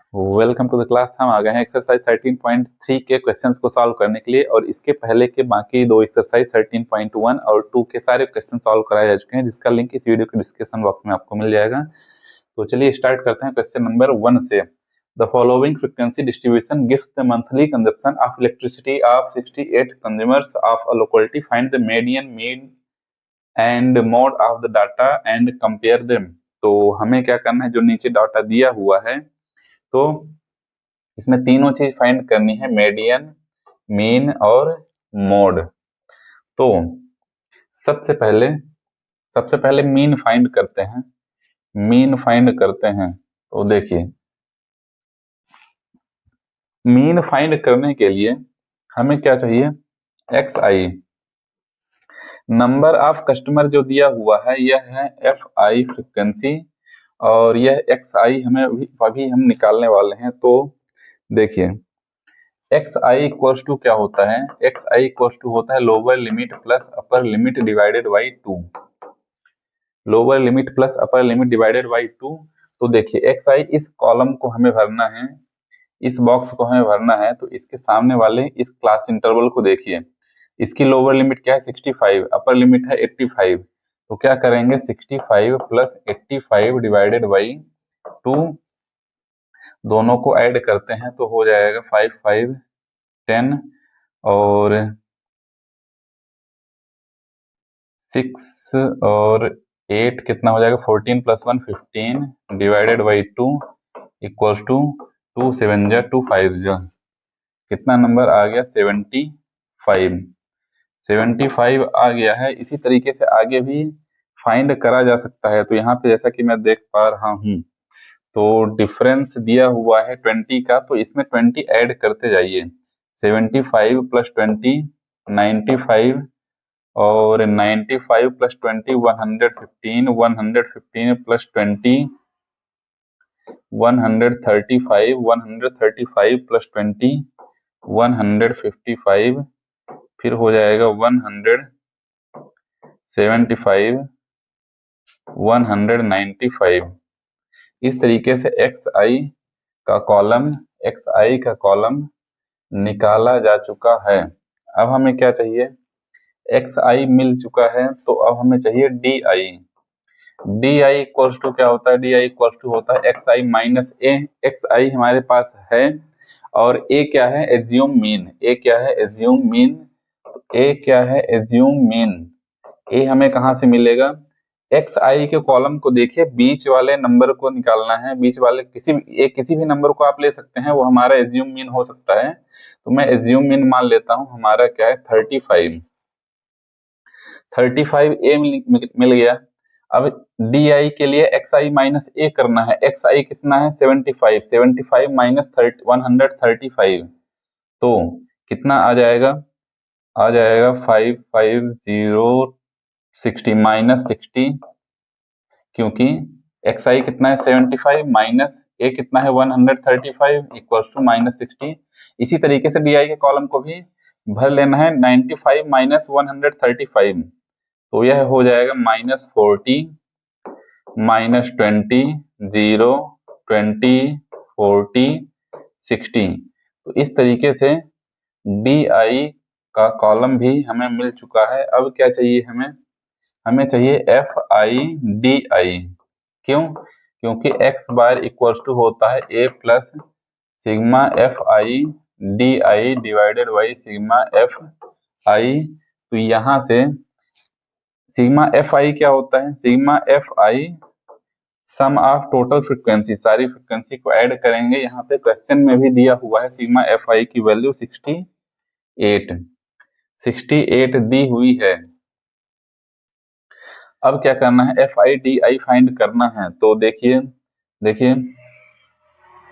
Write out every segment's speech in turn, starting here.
Welcome to the class. हम आ गए हैं एक्सरसाइज 13.3 के क्वेश्चंस को सॉल्व करने के लिए, और इसके पहले के बाकी दो एक्सरसाइज 13.1 और 2 के सारे क्वेश्चन सॉल्व कराए जा चुके हैं, जिसका लिंक इस वीडियो के डिस्क्रिप्शन बॉक्स में आपको मिल जाएगा। तो चलिए स्टार्ट करते हैं क्वेश्चन नंबर 1 से। The following frequency distribution gives the monthly consumption of elasticity of 68 consumers of a locality. Find the median mean and mode of the data and compare them. तो हमें क्या करना है, जो नीचे डाटा दिया हुआ है तो इसमें तीनों चीज फाइंड करनी है, मीडियन, मीन और मोड। तो सबसे पहले मीन फाइंड करते हैं। तो देखिए, मीन फाइंड करने के लिए हमें क्या चाहिए, x I. Number of customer जो दिया हुआ है यह है एफ आई फ्रिक्वेंसी, और यह एक्स आई हमें अभी हम निकालने वाले हैं। तो देखिए, एक्स आई इक्वल्स टू क्या होता है, एक्स आई इक्वल्स टू होता है lower limit plus upper limit divided by 2। Lower limit plus upper limit divided by 2। तो देखिए, एक्स आई इस कॉलम को हमें भरना है, इस बॉक्स को हमें भरना है। तो इसके सामने वाले इस क्लास इंटरवल को देखिए, इसकी लोअर लिमिट क्या है 65, अपर लिमिट है 85। तो क्या करेंगे, 65 प्लस 85 डिवाइडेड बाई 2, दोनों को ऐड करते हैं तो हो जाएगा 5 5 10 और 6 और 8 कितना हो जाएगा, 14 plus 1 15 divided by 2 equals to 2 7 जा 2 5 जा, कितना नंबर आ गया 75। 75 आ गया है। इसी तरीके से आगे भी फाइंड करा जा सकता है। तो यहाँ पे जैसा कि मैं देख पा रहा हूँ, तो डिफरेंस दिया हुआ है 20 का, तो इसमें 20 ऐड करते जाइए। 75 प्लस 20 95, और 95 प्लस 20 115, 115 प्लस 20 135, 135 प्लस 20 155, फिर हो जाएगा 175 195। इस तरीके से एक्स आई का कॉलम निकाला जा चुका है। अब हमें क्या चाहिए, एक्स आई मिल चुका है, तो अब हमें चाहिए D I. D I equals to क्या होता है, डी आई इक्वल्स टू होता है X I minus A. X I हमारे पास है, और ए क्या है, एज्यूम मीन। ए क्या है, एज्यूम मीन। ए क्या है, एज्यूम मीन। ए हमें कहाँ से मिलेगा, एक्स आई के कॉलम को देखिए, बीच वाले नंबर को निकालना है। बीच वाले किसी भी नंबर को आप ले सकते हैं, वो हमारा एज्यूम मीन हो सकता है। तो मैं एज्यूम मीन मान लेता हूं, हमारा क्या है 35। 35 ए मिल गया। अब डी आई के लिए एक्स आई माइनस ए करना है। एक्स आई कितना है 75, 75 माइनस 135, तो कितना आ जाएगा, 550 माइनस 60, क्योंकि एक्स आई कितना है 75 माइनस ए कितना है 135 इक्वल टू माइनस 60। इसी तरीके से डी आई के कॉलम को भी भर लेना है, 95 माइनस 135, तो यह हो जाएगा -40 -20 0 20 40 60। तो इस तरीके से डी आई का कॉलम भी हमें मिल चुका है। अब क्या चाहिए हमें चाहिए एफ आई डी आई। क्यों, क्योंकि एक्स बार इक्वल्स टू होता है A plus sigma F I D I divided by sigma F I. तो यहां से सिग्मा एफ आई क्या होता है, sigma F I sum of total frequency, सारी फ्रीक्वेंसी को ऐड करेंगे। यहाँ पे क्वेश्चन में भी दिया हुआ है सिग्मा एफ आई की वैल्यू 68 दी हुई है। अब क्या करना है, F I D I find करना है। तो देखिए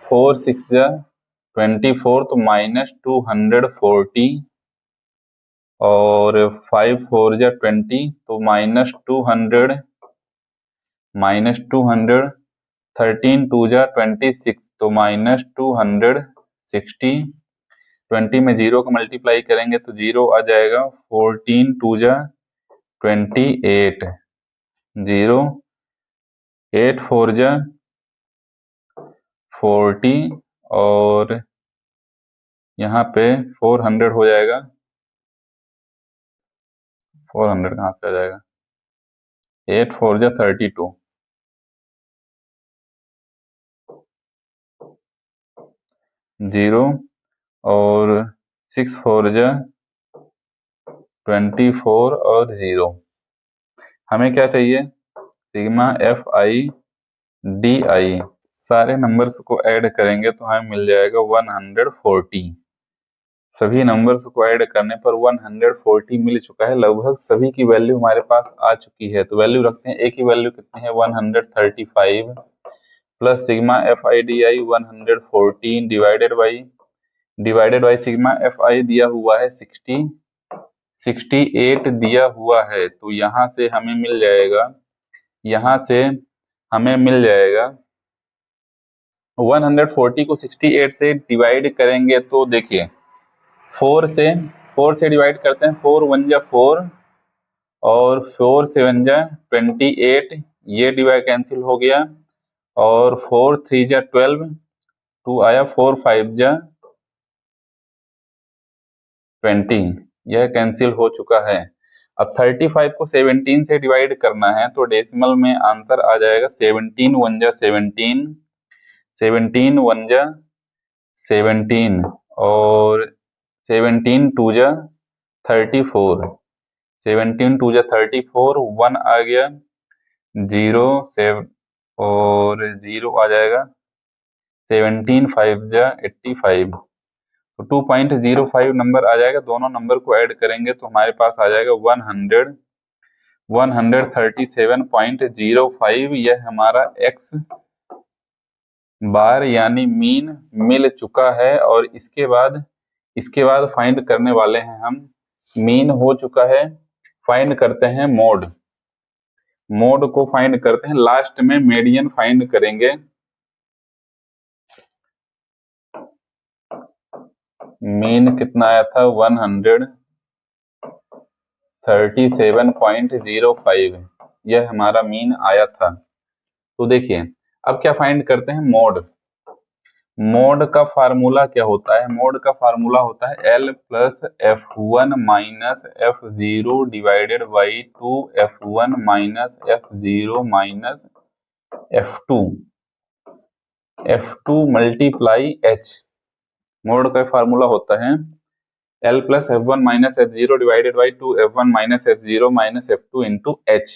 4 6 24, तो -240, और 5 4 20, तो -200, 13 2 26, तो -260। 20 में 0 को मल्टीप्लाई करेंगे तो 0 आ जाएगा। 14 2 28, 0 8 4 40 और यहाँ पे 400 हो जाएगा। 400 कहाँ से आ जाएगा? 8 4 जा 32, 0 और 6 4 जा 24 और 0। हमें क्या चाहिए? सिग्मा एफ आई डी आई। सारे नंबर्स को ऐड करेंगे तो हमें मिल जाएगा 140। सभी नंबर्स को ऐड करने पर 140 मिल चुका है। लगभग सभी की वैल्यू हमारे पास आ चुकी है। तो वैल्यू रखते हैं। ए की वैल्यू कितनी है? 135 plus sigma F I D I 114 divided by sigma F आई दिया हुआ है 68 दिया हुआ है। तो यहाँ से हमें मिल जाएगा, यहाँ से हमें मिल जाएगा 140 को 68 से डिवाइड करेंगे तो देखिए 4 से डिवाइड करते हैं। 4 1 जा 4 और 4 7 जा 28, ये डिवाइड कैंसिल हो गया। और 4 3 जा 12, 2 आया, 4 5 जा 20, यह कैंसिल हो चुका है। अब 35 को 17 से डिवाइड करना है तो डेसिमल में आंसर आ जाएगा 17 1 जा 17, 17 1 जा 17 और 17 2 जा 34, 17 2 जा 34, 1 आ गया, 0 7 और 0 आ जाएगा, 17 5 जा 85, तो 2.05 नंबर आ जाएगा। दोनों नंबर को ऐड करेंगे तो हमारे पास आ जाएगा 137.05। यह हमारा x बार यानी मीन मिल चुका है। और इसके बाद फाइंड करने वाले हैं हम। मीन हो चुका है, फाइंड करते हैं मोड को फाइंड करते हैं। लास्ट में मीडियन फाइंड करेंगे। मीन कितना आया था? 137.05, यह हमारा मीन आया था। तो देखिए अब क्या फाइंड करते हैं? मोड का फार्मूला क्या होता है? मोड का फार्मूला होता है L plus F1 minus F0 divided by 2 F1 minus F0 minus F2 multiply H। Mode का फार्मूला होता है L plus F1 minus F0 divided by 2 F1 minus F0 minus F2 into H।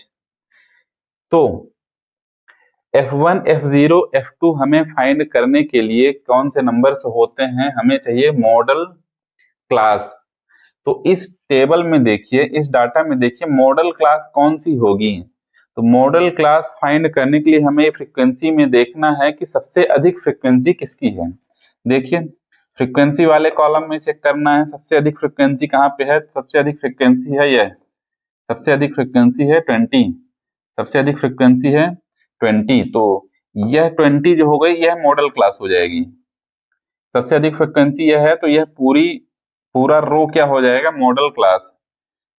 तो F1 F0 F2 हमें find करने के लिए कौन से नंबर्स होते हैं? हमें चाहिए मॉडल क्लास। तो इस टेबल में देखिए, इस डाटा में देखिए मॉडल क्लास कौन सी होगी। तो मॉडल क्लास फाइंड करने के लिए हमें फ्रीक्वेंसी में देखना है कि सबसे अधिक फ्रीक्वेंसी किसकी है। देखिए फ्रीक्वेंसी वाले कॉलम में चेक करना है सबसे अधिक फ्रीक्वेंसी कहाँ पे है। सबसे अधिक फ्रीक्वेंसी है यह, सबसे अधिक फ्रीक्वेंसी है 20, सबसे अधिक फ्रीक्वेंसी है 20। तो यह 20 जो हो गई यह मॉडल क्लास हो जाएगी। सबसे अधिक फ्रीक्वेंसी यह है तो यह पूरा रो क्या हो जाएगा? Model class.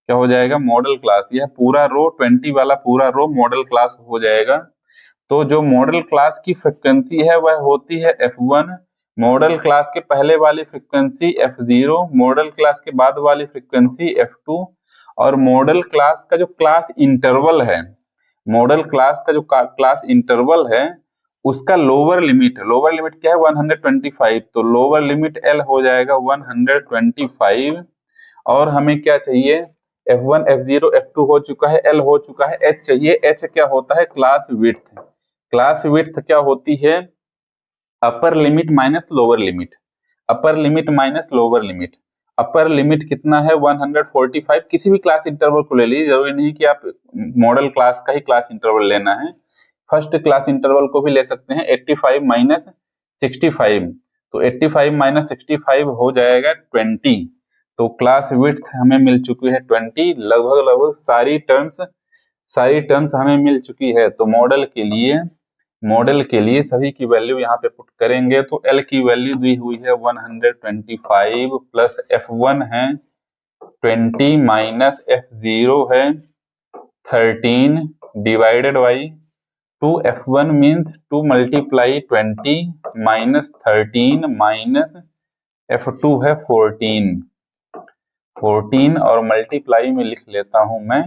क्या हो जाएगा? Model class. यह पूरा रो 20 वाला पूरा रो मॉडल क्लास हो जाएगा। तो जो मॉडल क्लास की फ्रीक्वेंसी है वह होती है F1, मॉडल क्लास के पहले वाली फ्रीक्वेंसी F0, मॉडल क्लास के बाद वाली फ्रीक्वेंसी F2 और मॉडल क्लास का जो क्लास इंटरवल है, मॉडल क्लास का जो क्लास इंटरवल है उसका लोअर लिमिट क्या है? 125। तो लोअर लिमिट L हो जाएगा 125। और हमें क्या चाहिए? F1 F0 F2 हो चुका है, L हो चुका है, H चाहिए। H क्या होता है? Class width. क्लास विड्थ क्या होती है? अपर लिमिट माइनस लोअर लिमिट, अपर limit minus lower limit. Upper limit कितना है? 145। किसी भी क्लास इंटरवल को ले लीजिए, जरूरी नहीं कि आप मॉडल क्लास का ही क्लास इंटरवल लेना है, फर्स्ट क्लास इंटरवल को भी ले सकते हैं। 85 माइनस 65, तो 85 माइनस 65 हो जाएगा 20। तो क्लास विड्थ हमें मिल चुकी है 20। लगभग सारी टर्म्स हमें मिल चुकी है। तो मॉडल के लिए सभी की वैल्यू यहाँ पे पुट करेंगे तो L की वैल्यू दी हुई है 125 प्लस F1 है 20 माइनस F0 है 13 divided by 2f1 means 2 multiply 20 minus 13 minus f2 है 14 और मल्टीप्लाई में लिख लेता हूं मैं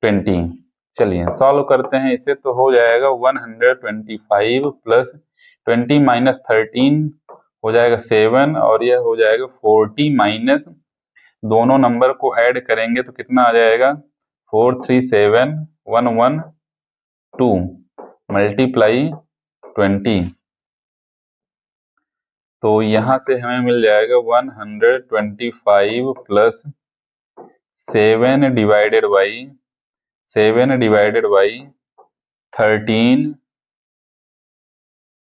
20। चलिए सॉल्व करते हैं इसे, तो हो जाएगा 125 प्लस 20 माइनस 13 हो जाएगा 7 और यह हो जाएगा 40 माइनस दोनों नंबर को ऐड करेंगे तो कितना आ जाएगा 437 मल्टीप्लाई 20। तो यहां से हमें मिल जाएगा 125 प्लस 7 डिवाइडेड बाई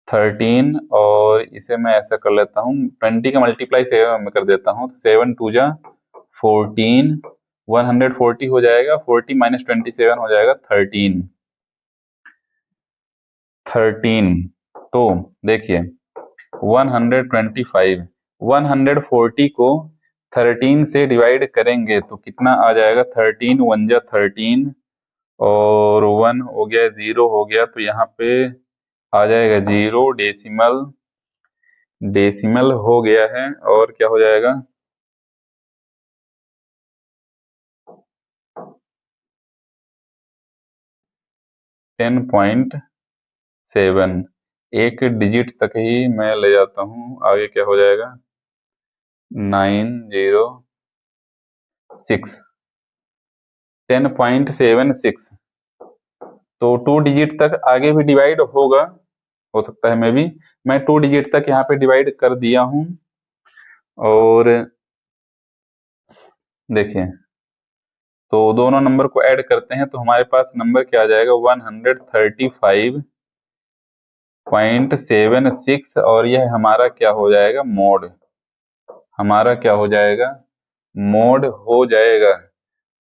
13 और इसे मैं ऐसा कर लेता हूँ 20 का मल्टीप्लाई 7 में कर देता हूँ तो 7 2 जा 14 140 हो जाएगा 40 माइनस 27 हो जाएगा 13। तो देखिए 140 को 13 से डिवाइड करेंगे तो कितना आ जाएगा 13 1 जा 13 और 1 हो गया 0 हो गया तो यहाँ पे आ जाएगा 0 डेसिमल हो गया है और क्या हो जाएगा 10.7 एक डिजिट तक ही मैं ले जाता हूँ, आगे क्या हो जाएगा 906 10.76 तो 2 डिजिट तक आगे भी डिवाइड होगा, हो सकता है मैं 2 डिजिट तक यहाँ पे डिवाइड कर दिया हूं। और देखिए तो दोनों नंबर को ऐड करते हैं तो हमारे पास नंबर क्या आ जाएगा 135.76 और यह हमारा क्या हो जाएगा मोड हो जाएगा।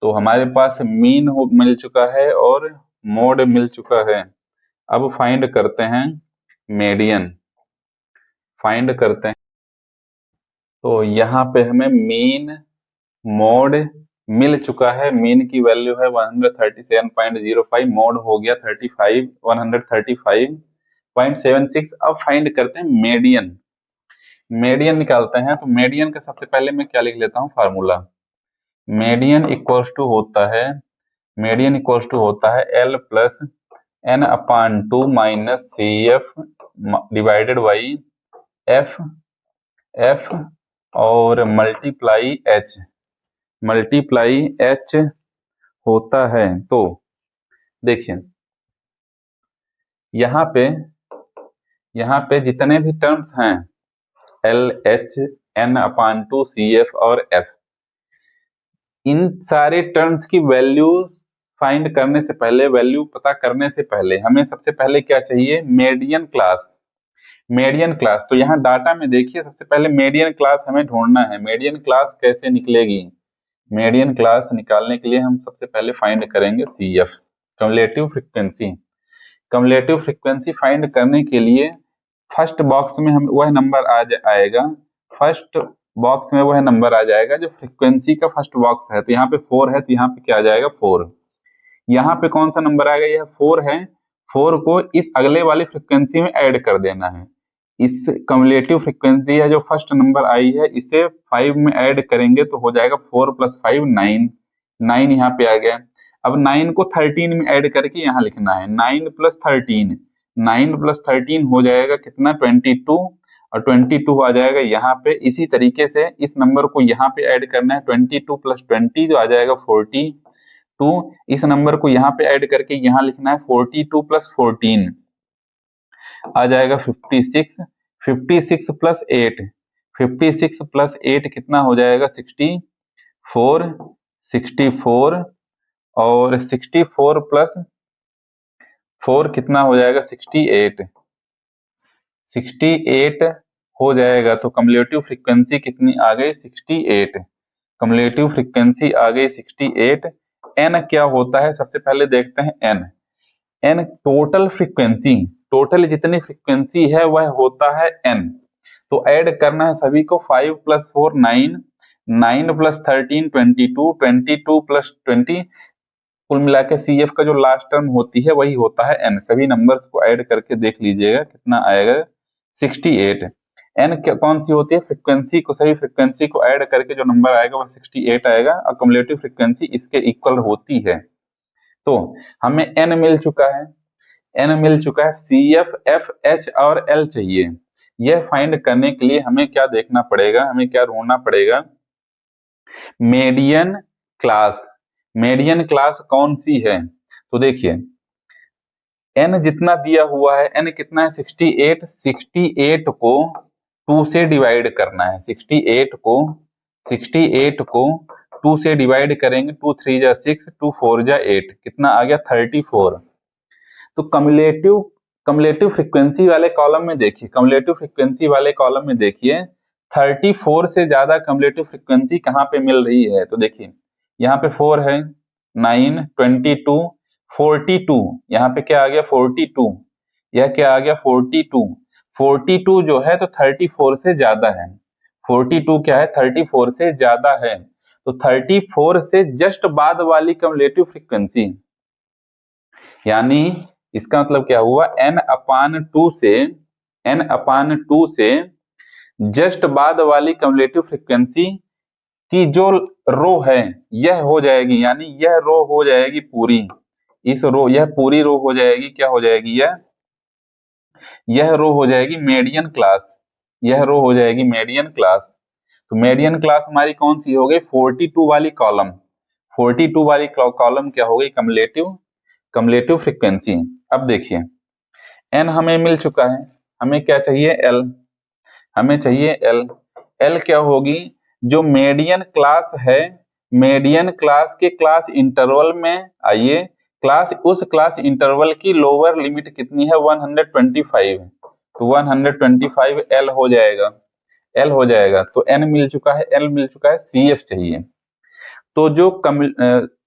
तो हमारे पास मीन मिल चुका है और मोड मिल चुका है। अब फाइंड करते हैं मीडियन, तो यहाँ पे हमें मीन मोड मिल चुका है। मीन की वैल्यू है 137.05, मोड हो गया 135.76। अब फाइंड करते हैं मीडियन निकालते हैं। तो मीडियन का सबसे पहले मैं क्या लिख लेता हूँ फार्मूला, मीडियन इक्वल्स टू होता है L plus n/2 minus CF divided by F और मल्टीप्लाई H होता है। तो देखिए यहाँ पे जितने भी टर्म्स हैं L H n/2 CF और F, इन सारे टर्म्स की वैल्यू पता करने से पहले हमें सबसे पहले क्या चाहिए मीडियन क्लास। तो यहाँ डाटा में देखिए सबसे पहले मीडियन क्लास हमें ढूंढना है। मीडियन क्लास कैसे निकलेगी, मीडियन क्लास निकालने के लिए हम सबसे पहले फाइंड करेंगे CF कम्युलेटिव फ्रीक्वेंसी फाइंड करने के लिए फर्स्ट बॉक्स में हम वह नंबर आ जाएगा जो फ्रीक्वेंसी का फर्स्ट बॉक्स है। तो यहाँ पे 4 है तो यहाँ पे क्या आ जाएगा 4। यहाँ पे कौन सा नंबर आएगा, यह 4 है। 4 को इस अगले वाली फ्रीक्वेंसी में ऐड कर देना है। इस कम्युलेटिव फ्रीक्वेंसी है जो फर्स्ट नंबर आई है, इसे 5 में ऐड करेंगे तो हो जाएगा 4 + 5 9 यहाँ पे आ गया। अब 9 को 13 में ऐड करके यहाँ लिखना है 9 + 13 हो जाएगा कितना 22 और 22 आ जाएगा यहाँ पे। इसी तरीके से इस नंबर को यहाँ पे ऐड करना है 22 + 20 जो आ जाएगा 42। इस नंबर को यहाँ पे ऐड करके यहाँ लिखना है 42 + 14 आ जाएगा 56। 56 + 8 कितना हो जाएगा 64 और 64 + 4 कितना हो जाएगा 68 हो जाएगा। तो कम्युलेटिव फ्रीक्वेंसी कितनी आ गई 68। कम्युलेटिव फ्रीक्वेंसी आ गई 68। एन क्या होता है सबसे पहले देखते हैं एन टोटल जितनी फ्रीक्वेंसी है वह होता है n। तो ऐड करना है सभी को 5 + 4 9 + 13 22 22 + 20 कुल मिला के CF का जो लास्ट टर्म होती है वही होता है n। सभी नंबर्स को ऐड करके देख लीजिएगा कितना आएगा, 68। n कौन सी होती है, फ्रीक्वेंसी को, सभी फ्रीक्वेंसी को ऐड करके जो नंबर आएगा वो 68 आएगा और कम्युलेटिव फ्रीक्वेंसी इसके इक्वल होती है। तो हमें n मिल चुका है, n मिल चुका है, CF, F, H और L चाहिए। यह फाइंड करने के लिए हमें क्या देखना पड़ेगा, हमें क्या ढूंढना पड़ेगा, मीडियन क्लास। मीडियन क्लास कौन सी है, तो देखिए n जितना दिया हुआ है, n कितना है 68, 68 को 2 से डिवाइड करना है, 68 को 2 से डिवाइड करेंगे, 2 3 जा 6, 2 4 जा 8, कितना आ गया 34। तो कम्युलेटिव कम्युलेटिव फ्रीक्वेंसी वाले कॉलम में देखिए, कम्युलेटिव फ्रीक्वेंसी वाले कॉलम में देखिए 34 से ज्यादा कम्युलेटिव फ्रीक्वेंसी कहाँ पे मिल रही है, तो देखिए यहाँ पे 4 है, 9, 22, 42, यहाँ पे क्या आ गया 42, यह क्या आ गया 42। 42 जो है तो 34 से ज्यादा है, 42 क्या है 34 से ज्यादा है, तो 34 से जस्ट बाद वाली कम्युलेटिव फ्रीक्वेंसी, यानी इसका मतलब क्या हुआ, n/2 से जस्ट बाद वाली कम्युलेटिव फ्रीक्वेंसी की जो रो है यह हो जाएगी, यानी यह रो हो जाएगी पूरी, इस रो, यह पूरी रो हो जाएगी, क्या हो जाएगी, यह रो हो जाएगी मीडियन क्लास, यह रो हो जाएगी मीडियन क्लास। तो मीडियन क्लास हमारी कौन सी हो गई, 42 वाली कॉलम, 42 वाली कॉलम क्या हो गई, कम्युलेटिव फ्रीक्वेंसी। अब देखिए n हमें मिल चुका है, हमें क्या चाहिए l, हमें चाहिए l। l क्या होगी, जो मीडियन क्लास है, मीडियन क्लास के क्लास इंटरवल में आइए, उस क्लास इंटरवल की लोअर लिमिट कितनी है 125, तो 125 l हो जाएगा, l हो जाएगा। तो n मिल चुका है, l मिल चुका है, CF चाहिए। तो जो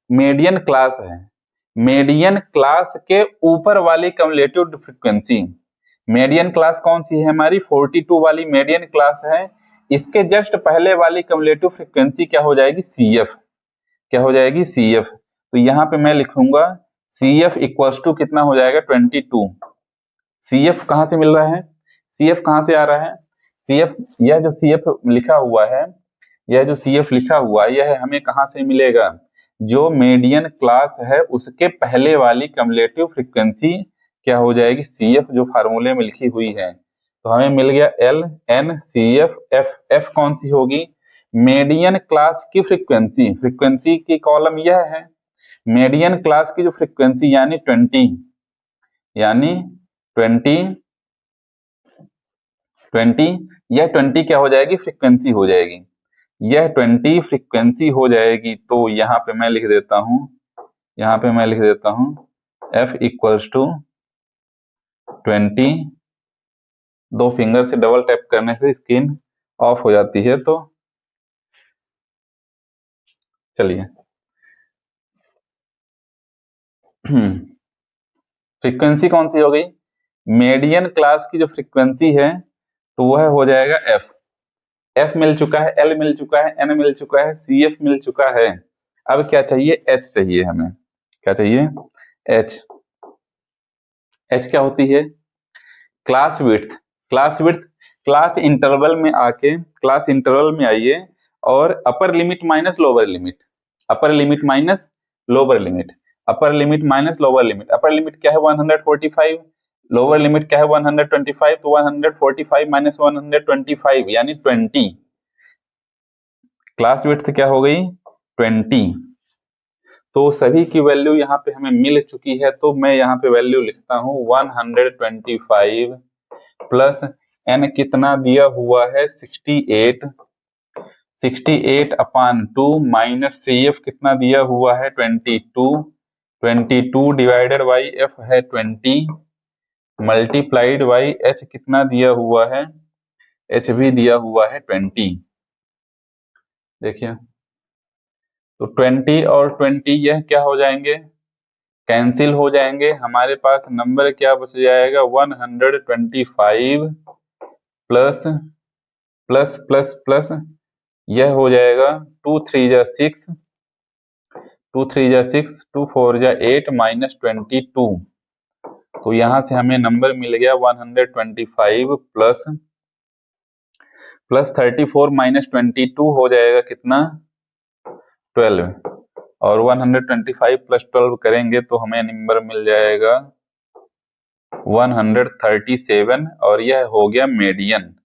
मीडियन क्लास है, मीडियन क्लास के ऊपर वाली कम्युलेटिव फ्रीक्वेंसी, मीडियन क्लास कौन सी है हमारी, 42 वाली मीडियन क्लास है, इसके जस्ट पहले वाली कम्युलेटिव फ्रीक्वेंसी क्या हो जाएगी, CF, क्या हो जाएगी CF। तो यहाँ पे मैं लिखूंगा CF इक्वल्स टू कितना हो जाएगा 22। CF कहाँ से मिल रहा है, CF कहाँ से आ रहा है, CF, यह जो CF लिखा हुआ है, यह जो CF लिखा हुआ है यह हमें कहाँ से मिलेगा, जो मीडियन क्लास है उसके पहले वाली कम्युलेटिव फ्रीक्वेंसी क्या हो जाएगी, CF, जो फार्मूले में लिखी हुई है। तो हमें मिल गया L N CF F। F कौन सी होगी, मीडियन क्लास की फ्रीक्वेंसी, फ्रीक्वेंसी की कॉलम यह है, मीडियन क्लास की जो फ्रीक्वेंसी यानी 20, यानी 20, यह 20 क्या हो जाएगी, फ्रीक्वेंसी हो जाएगी, यह 20 फ्रीक्वेंसी हो जाएगी। तो यहाँ पे मैं लिख देता हूं, यहाँ पे मैं लिख देता हूं F इक्वल्स टू 20, 2 फिंगर से डबल टैप करने से स्क्रीन ऑफ हो जाती है, तो चलिए फ्रीक्वेंसी कौन सी हो गई, मीडियन क्लास की जो फ्रीक्वेंसी है तो वह हो जाएगा F। F मिल चुका है, L मिल चुका है, N मिल चुका है, CF मिल चुका है। अब क्या चाहिए, H चाहिए हमें, क्या चाहिए, H। H क्या होती है, class width, class width, class interval में आके, क्लास इंटरवल में आइए और अपर लिमिट माइनस लोअर लिमिट, अपर लिमिट माइनस लोअर लिमिट, अपर limit minus lower limit, upper limit क्या है 145, लोअर लिमिट क्या है 125, तो 145 माइनस 125 यानी 20, क्लास विड्थ क्या हो गई 20। तो सभी की वैल्यू यहाँ पे हमें मिल चुकी है, तो मैं यहाँ पे वैल्यू लिखता हूँ 125 प्लस n कितना दिया हुआ है 68, 68/2 माइनस CF कितना दिया हुआ है 22, 22 डिवाइडेड बाई F है 20 मल्टीप्लाइड बाई H कितना दिया हुआ है, H भी दिया हुआ है 20। देखिए तो 20 और 20 यह क्या हो जाएंगे, कैंसिल हो जाएंगे, हमारे पास नंबर क्या बच जाएगा 125 प्लस प्लस प्लस प्लस, यह हो जाएगा 2 3 जा 6, 2 3 जा 6, 2 4 जा 8 -22। तो यहाँ से हमें नंबर मिल गया 125 प्लस 34 -22 हो जाएगा कितना, 12। और 125 प्लस 12 करेंगे तो हमें नंबर मिल जाएगा 137। और यह हो गया मीडियन।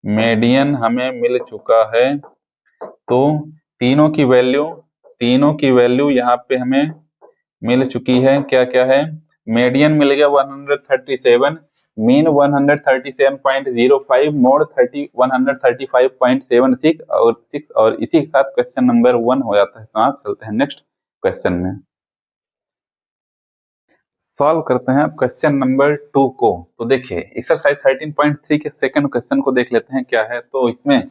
मीडियन हमें मिल चुका है। तो तीनों की वैल्यू यहाँ पे हमें मिल चुकी है। क्या क्या है, मीडियन मिल गया 137, मीन 137.05, मोड 135.76 और 6। और इसी के साथ क्वेश्चन नंबर 1 हो जाता है समाप्त। चलते हैं नेक्स्ट क्वेश्चन में, सॉल्व करते हैं क्वेश्चन नंबर 2 को। तो देखिए एक्सरसाइज 13.3 के सेकंड क्वेश्चन को देख लेते हैं क्या है। तो इसमें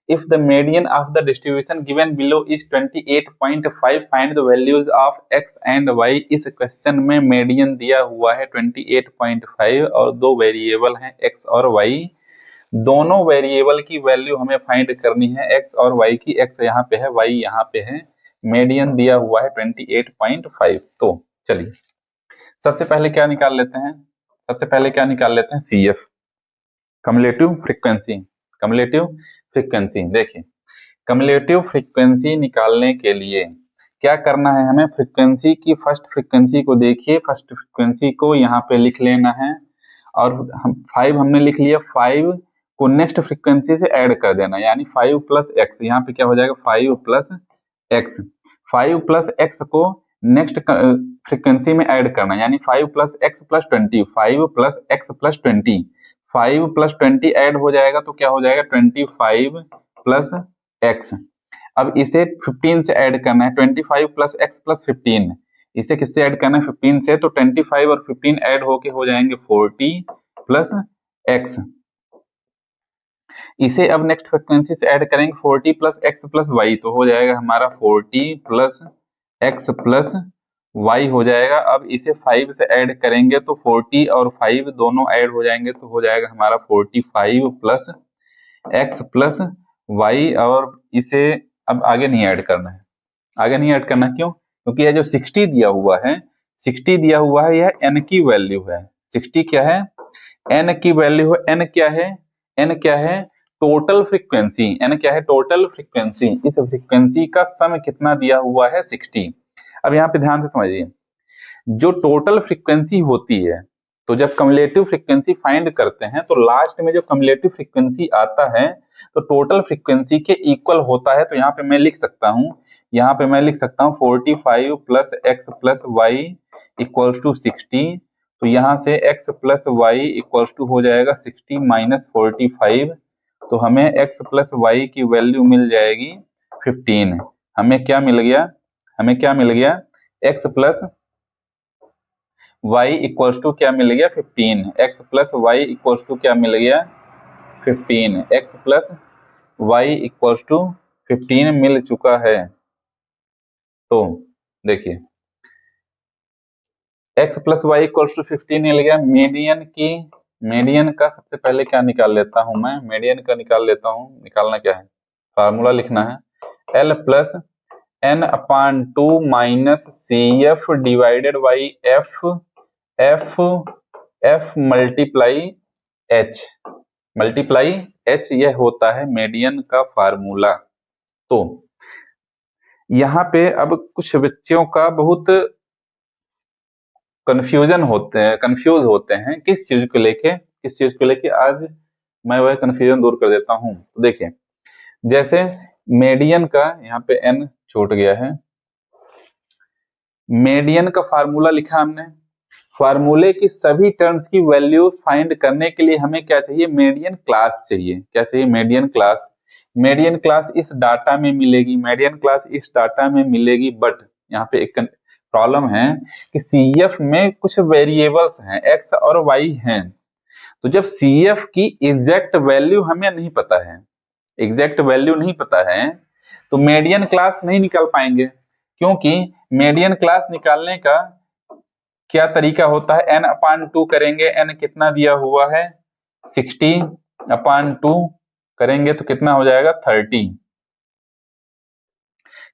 if the median of the distribution given below is 28.5 find the values of x and y। इस क्वेश्चन में मीडियन दिया हुआ है 28.5 और दो वेरिएबल हैं x और y। दोनों वेरिएबल की वैल्यू हमें फाइंड करनी है, x और y की। x यहाँ पे है, y यहाँ पे है। मीडियन दिया हुआ है 28.5। तो चलिए सबसे पहले क्या निकाल लेते हैं, CF, कम्युलेटिव फ्रीक्वेंसी। देखिए कम्युलेटिव फ्रीक्वेंसी निकालने के लिए क्या करना है, हमें फ्रीक्वेंसी की फर्स्ट फ्रीक्वेंसी को देखिए, फर्स्ट फ्रीक्वेंसी को यहाँ पे लिख लेना है। और हम 5 हमने लिख लिया, 5 को नेक्स्ट फ्रीक्वेंसी से ऐड कर देना, यानी 5 प्लस एक्स। यहाँ पे क्या हो जाएगा 5 प्लस एक्स। 5 प्लस एक्स को नेक्स्ट फ्रीक्वेंसी में ऐड करना, यानी 5 plus X plus 20, 5 plus X plus 20। 5 plus 20 add हो जाएगा तो क्या हो जाएगा 25 प्लस एक्स। अब इसे 15 से ऐड करना है, 25 प्लस एक्स प्लस 15। इसे किससे ऐड करना है 15 से, तो 25 और 15 ऐड होके हो जाएंगे 40 प्लस एक्स। इसे अब नेक्स्ट फ्रीक्वेंसी से ऐड करेंगे 40 प्लस एक्स प्लस वाई, तो हो जाएगा हमारा 40 प्लस एक्स प्लस वाई हो जाएगा। अब इसे 5 से ऐड करेंगे तो 40 और 5 दोनों ऐड हो जाएंगे तो हो जाएगा हमारा 45 प्लस एक्स प्लस वाई। और इसे अब आगे नहीं ऐड करना है, क्यों, क्योंकि यह जो 60 दिया हुआ है, यह n की वैल्यू है। 60 क्या है, n की वैल्यू है। n क्या है टोटल फ्रीक्वेंसी। n क्या है टोटल फ्रीक्वेंसी। इस फ्रीक्वेंसी का सम कितना दिया हुआ है 60। अब यहाँ पे ध्यान से समझिए, जो टोटल फ्रीक्वेंसी होती है, तो जब कम्युलेटिव फ्रीक्वेंसी फाइंड करते हैं तो लास्ट में जो कम्युलेटिव फ्रीक्वेंसी आता है तो टोटल फ्रीक्वेंसी के इक्वल होता है। तो यहाँ पे मैं लिख सकता हूँ 45 plus X plus Y equals to 60। तो यहाँ से x plus Y equals to हो जाएगा 60 माइनस 45। तो हमें x प्लस वाई की वैल्यू मिल जाएगी 15। हमें क्या मिल गया, x plus y equals to क्या मिल गया 15। x plus Y equals to क्या मिल गया 15। x plus Y equals to 15 मिल चुका है। तो देखिए x plus Y equals to 15 मिल गया। मीडियन का सबसे पहले क्या निकाल लेता हूं मैं, निकालना क्या है, फार्मूला लिखना है L plus n upon 2 minus CF divided by F multiply H, यह होता है मीडियन का फार्मूला। तो यहाँ पे अब कुछ बच्चों का बहुत कंफ्यूज होते हैं किस चीज को लेके, आज मैं वह कंफ्यूजन दूर कर देता हूं। तो देखिए जैसे मीडियन का यहाँ पे n छूट गया है, मीडियन का फार्मूला लिखा हमने। फार्मूले की सभी टर्म्स की वैल्यू फाइंड करने के लिए हमें क्या चाहिए, मीडियन क्लास चाहिए। क्या चाहिए, मीडियन क्लास इस डाटा में मिलेगी। बट यहाँ पे एक प्रॉब्लम है कि CF में कुछ वेरिएबल्स हैं, x और y हैं। तो जब CF की एग्जैक्ट वैल्यू हमें नहीं पता है, तो मीडियन क्लास नहीं निकाल पाएंगे। क्योंकि मीडियन क्लास निकालने का क्या तरीका होता है, n अपान 2 करेंगे। n कितना दिया हुआ है 60 अपान 2 करेंगे तो कितना हो जाएगा 30।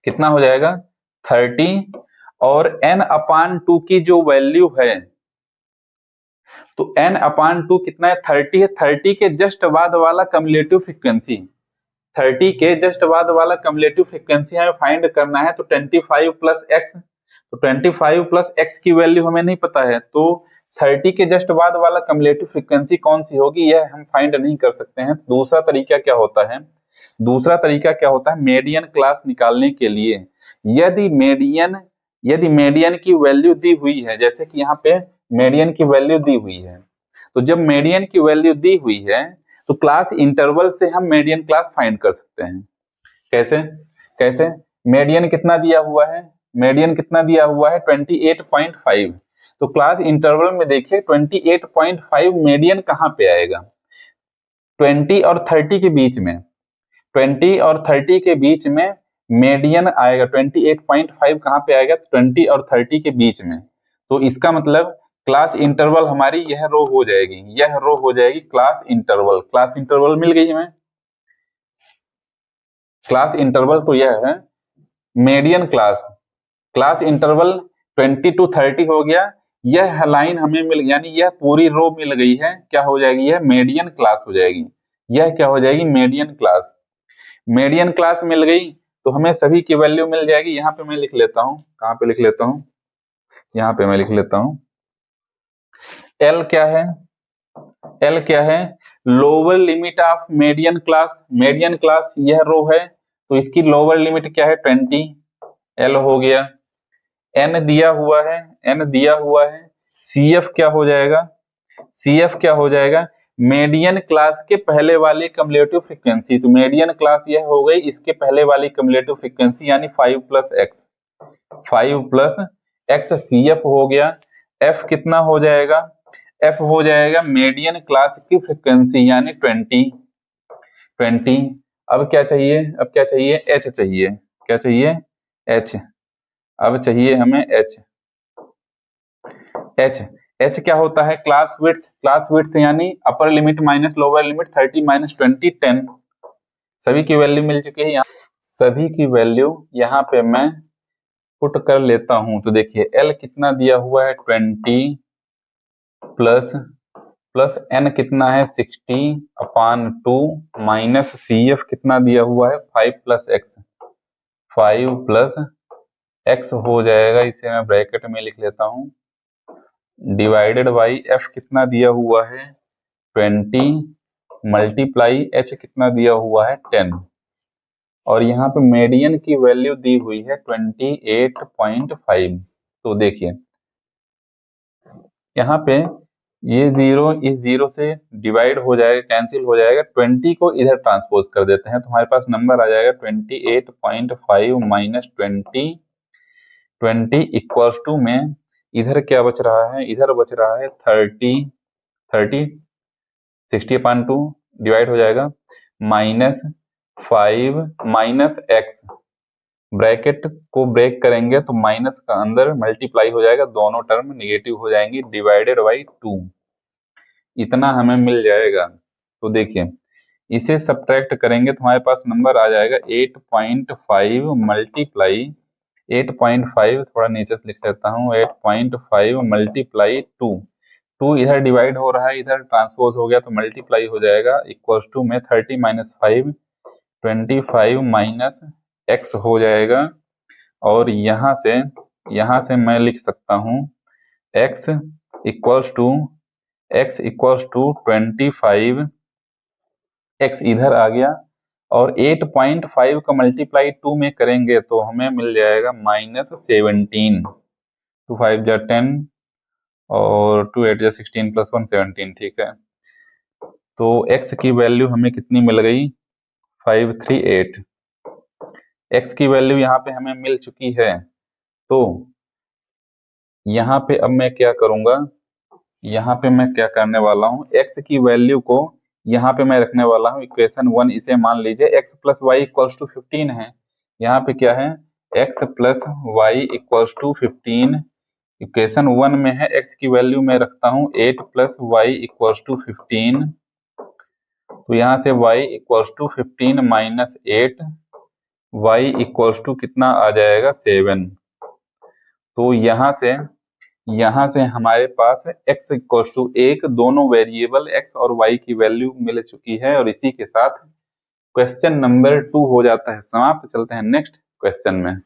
कितना हो जाएगा 30 और n/2 की जो वैल्यू है, तो n/2 कितना है, 30 है। 30 के जस्ट बाद वाला कम्युलेटिव फ्रीक्वेंसी, 30 के जस्ट बाद वाला कम्युलेटिव फ्रीक्वेंसी हमें फाइंड करना है। तो 25 प्लस एक्स, तो 25 प्लस एक्स की वैल्यू हमें नहीं पता है, तो 30 के जस्ट बाद वाला कम्युलेटिव फ्रीक्वेंसी कौन सी होगी यह हम फाइंड नहीं कर सकते हैं। दूसरा तरीका क्या होता है, दूसरा तरीका क्या होता है, मीडियन क्लास निकालने के लिए यदि मीडियन की वैल्यू दी हुई है, जैसे कि यहाँ पे मीडियन की वैल्यू दी हुई है, तो जब मीडियन की वैल्यू दी हुई है तो क्लास इंटरवल से हम मीडियन क्लास फाइंड कर सकते हैं। कैसे कैसे मीडियन कितना दिया हुआ है, मीडियन कितना दिया हुआ है 28.5, तो क्लास इंटरवल में देखिए 28.5 मीडियन कहाँ पे आएगा, 20 और 30 के बीच में, 20 और 30 के बीच में मीडियन आएगा। 28.5 कहाँ पे आएगा, 20 और 30 के बीच में। तो इसका मतलब क्लास इंटरवल हमारी यह रो हो जाएगी, यह रो हो जाएगी क्लास इंटरवल। क्लास इंटरवल मिल गई हमें, क्लास इंटरवल तो यह है median class. Class interval 20 to 30 हो गया, यह लाइन हमें मिल, यानी यह पूरी रो मिल गई है, क्या हो जाएगी, यह मीडियन क्लास हो जाएगी। यह क्या हो जाएगी, मीडियन क्लास। मीडियन क्लास मिल गई तो हमें सभी की वैल्यू मिल जाएगी। यहाँ पे मैं लिख लेता हूँ, कहाँ पे लिख लेता हूँ, यहाँ पे मैं लिख लेता हूँ। एल क्या है, एल क्या है, lower limit of median class. Median class यह रो है तो इसकी लोअर लिमिट क्या है 20, एल हो गया। एन दिया हुआ है, एन दिया हुआ है। सी एफ क्या हो जाएगा, सी एफ क्या हो जाएगा, मीडियन क्लास के पहले वाली कम्युलेटिव फ्रीक्वेंसी। तो मीडियन क्लास यह हो गई, इसके पहले वाली कम्युलेटिव फ्रीक्वेंसी यानी 5 plus X, 5 plus X C F हो गया। एफ कितना हो जाएगा, एफ हो जाएगा मीडियन क्लास की फ्रीक्वेंसी यानी 20। अब क्या चाहिए, अब क्या चाहिए, एच चाहिए, क्या चाहिए, एच। अब चाहिए हमें एच, एच एच क्या होता है, क्लास विड्थ। क्लास विड्थ यानी अपर limit minus lower limit, 30 minus 20 10। सभी की वैल्यू मिल चुकी है, यहाँ सभी की वैल्यू यहाँ पे मैं पुट कर लेता हूं। तो देखिए एल कितना दिया हुआ है 20 प्लस प्लस एन कितना है 60/2 माइनस सी एफ कितना दिया हुआ है 5 प्लस एक्स, 5 प्लस एक्स हो जाएगा, इसे मैं ब्रैकेट में लिख लेता हूं, डिवाइडेड बाई एफ कितना दिया हुआ है 20 मल्टीप्लाई एच कितना दिया हुआ है 10, और यहाँ पे मीडियन की वैल्यू दी हुई है 28.5। तो देखिए यहाँ पे ये जीरो इस जीरो से डिवाइड हो जाएगा, कैंसिल हो जाएगा, 20 को इधर ट्रांसपोज कर देते हैं तो हमारे पास नंबर आ जाएगा 28.5 माइनस 20 इक्वल्स टू में इधर क्या बच रहा है, इधर बच रहा है 30 60/2 डिवाइड हो जाएगा माइनस 5 माइनस एक्स, ब्रैकेट को ब्रेक करेंगे तो माइनस का अंदर मल्टीप्लाई हो जाएगा, दोनों टर्म निगेटिव हो जाएंगी, डिवाइडेड बाई 2, इतना हमें मिल जाएगा। तो देखिए इसे सब्ट्रैक्ट करेंगे तो हमारे पास नंबर आ जाएगा 8.5 मल्टीप्लाई 8.5, थोड़ा नीचे से लिख लेता हूँ, 8.5 मल्टीप्लाई 2 इधर डिवाइड हो रहा है, इधर ट्रांसपोज हो गया तो मल्टीप्लाई हो जाएगा, इक्वल्स टू में 30 माइनस 5 25 माइनस एक्स हो जाएगा, और यहाँ से मैं लिख सकता हूँ x इक्वल्स टू 25, x इधर आ गया, और 8.5 का मल्टीप्लाई 2 में करेंगे तो हमें मिल जाएगा -17, 2 5 जा 10 और 2 8 जा 16 प्लस 1 17, ठीक है। तो x की वैल्यू हमें कितनी मिल गई 538, x की वैल्यू यहाँ पे हमें मिल चुकी है। तो यहाँ पे अब मैं क्या करूंगा, यहाँ पे मैं क्या करने वाला हूँ, x की वैल्यू को यहाँ पे मैं रखने वाला हूँ इक्वेशन 1, इसे मान लीजिए x plus Y equals to 15 है, यहाँ पे क्या है x plus Y equals to 15, equation 1 में है, x की वैल्यू मैं रखता हूँ 8 प्लस वाई इक्वल्स टू 15, तो यहाँ से y equals to 15 minus 8 y equals to कितना आ जाएगा 7। तो यहाँ से हमारे पास x इक्वल्स टू 1, दोनों वेरिएबल x और y की वैल्यू मिल चुकी है, और इसी के साथ क्वेश्चन नंबर 2 हो जाता है समाप्त। चलते हैं नेक्स्ट क्वेश्चन में,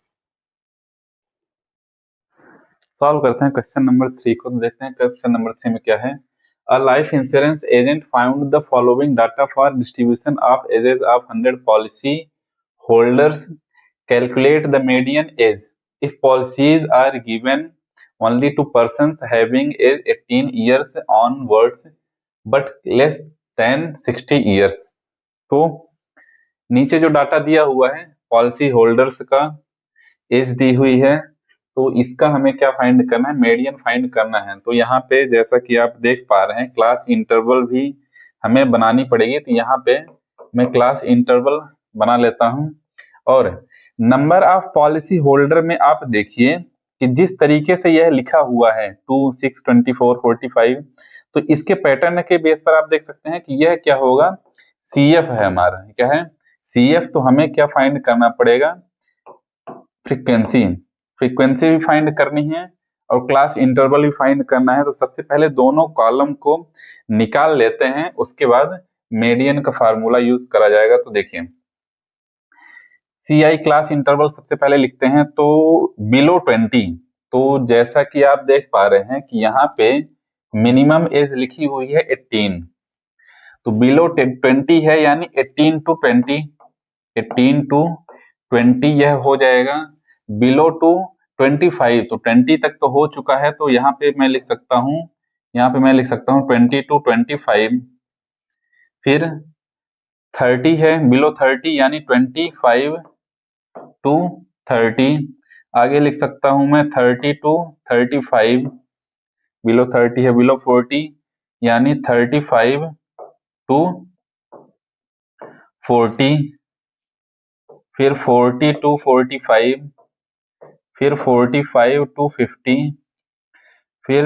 सॉल्व करते हैं क्वेश्चन नंबर 3 को। देखते हैं क्वेश्चन नंबर 3 में क्या है। A life insurance agent found the following data for distribution of ages of 100 policy holders. Calculate the median age. If policies are given only to persons having age 18 years onwards but less than 60 years. तो नीचे जो data दिया हुआ है policy holders का as the हुई है, तो इसका हमें क्या फाइंड करना है, मीडियन फाइंड करना है। तो यहाँ पे जैसा कि आप देख पा रहे हैं क्लास इंटरवल भी हमें बनानी पड़ेगी, तो यहाँ पे मैं क्लास इंटरवल बना लेता हूँ। और नंबर ऑफ पॉलिसी होल्डर में आप देखिए कि जिस तरीके से यह लिखा हुआ है 2, 6, 24, 45, तो इसके पैटर्न के बेस पर आप देख सकते हैं कि यह क्या होगा, CF है हमारा। क्या है CF, तो हमें क्या फाइंड करना पड़ेगा, फ्रीक्वेंसी भी फाइंड करनी है और क्लास इंटरवल भी फाइंड करना है। तो सबसे पहले दोनों कॉलम को निकाल लेते हैं, उसके बाद मीडियन का फार्मूला यूज करा जाएगा। तो देखिए CI क्लास इंटरवल सबसे पहले लिखते हैं, तो बिलो 20। तो जैसा कि आप देख पा रहे हैं कि यहाँ पे मिनिमम एज लिखी हुई है 18, तो बिलो 20 है, यानी 18 to 20 यह हो जाएगा। बिलो टू 25, तो 20 तक तो हो चुका है, तो यहाँ पे मैं लिख सकता हूँ 20 to 25। फिर 30 है, बिलो 30 यानी 25 to 30। आगे लिख सकता हूँ मैं 30 to 35। बिलो 30 है, बिलो 40 यानी 35 to 40। फिर 40 to 45, फिर 45 to 50, फिर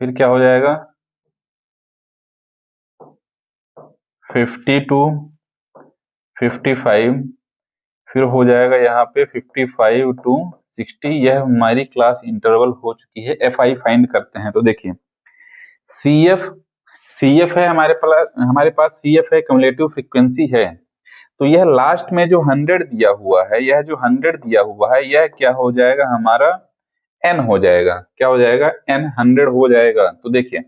क्या हो जाएगा 50 to 55, फिर हो जाएगा यहाँ पे 55 to 60। यह हमारी क्लास इंटरवल हो चुकी है। FI फाइंड करते हैं, तो देखिए CF है हमारे पास CF है, क्युमुलेटिव फ्रीक्वेंसी है। तो यह लास्ट में जो 100 दिया हुआ है, यह क्या हो जाएगा हमारा N हो जाएगा। क्या हो जाएगा N, 100 हो जाएगा। तो देखिए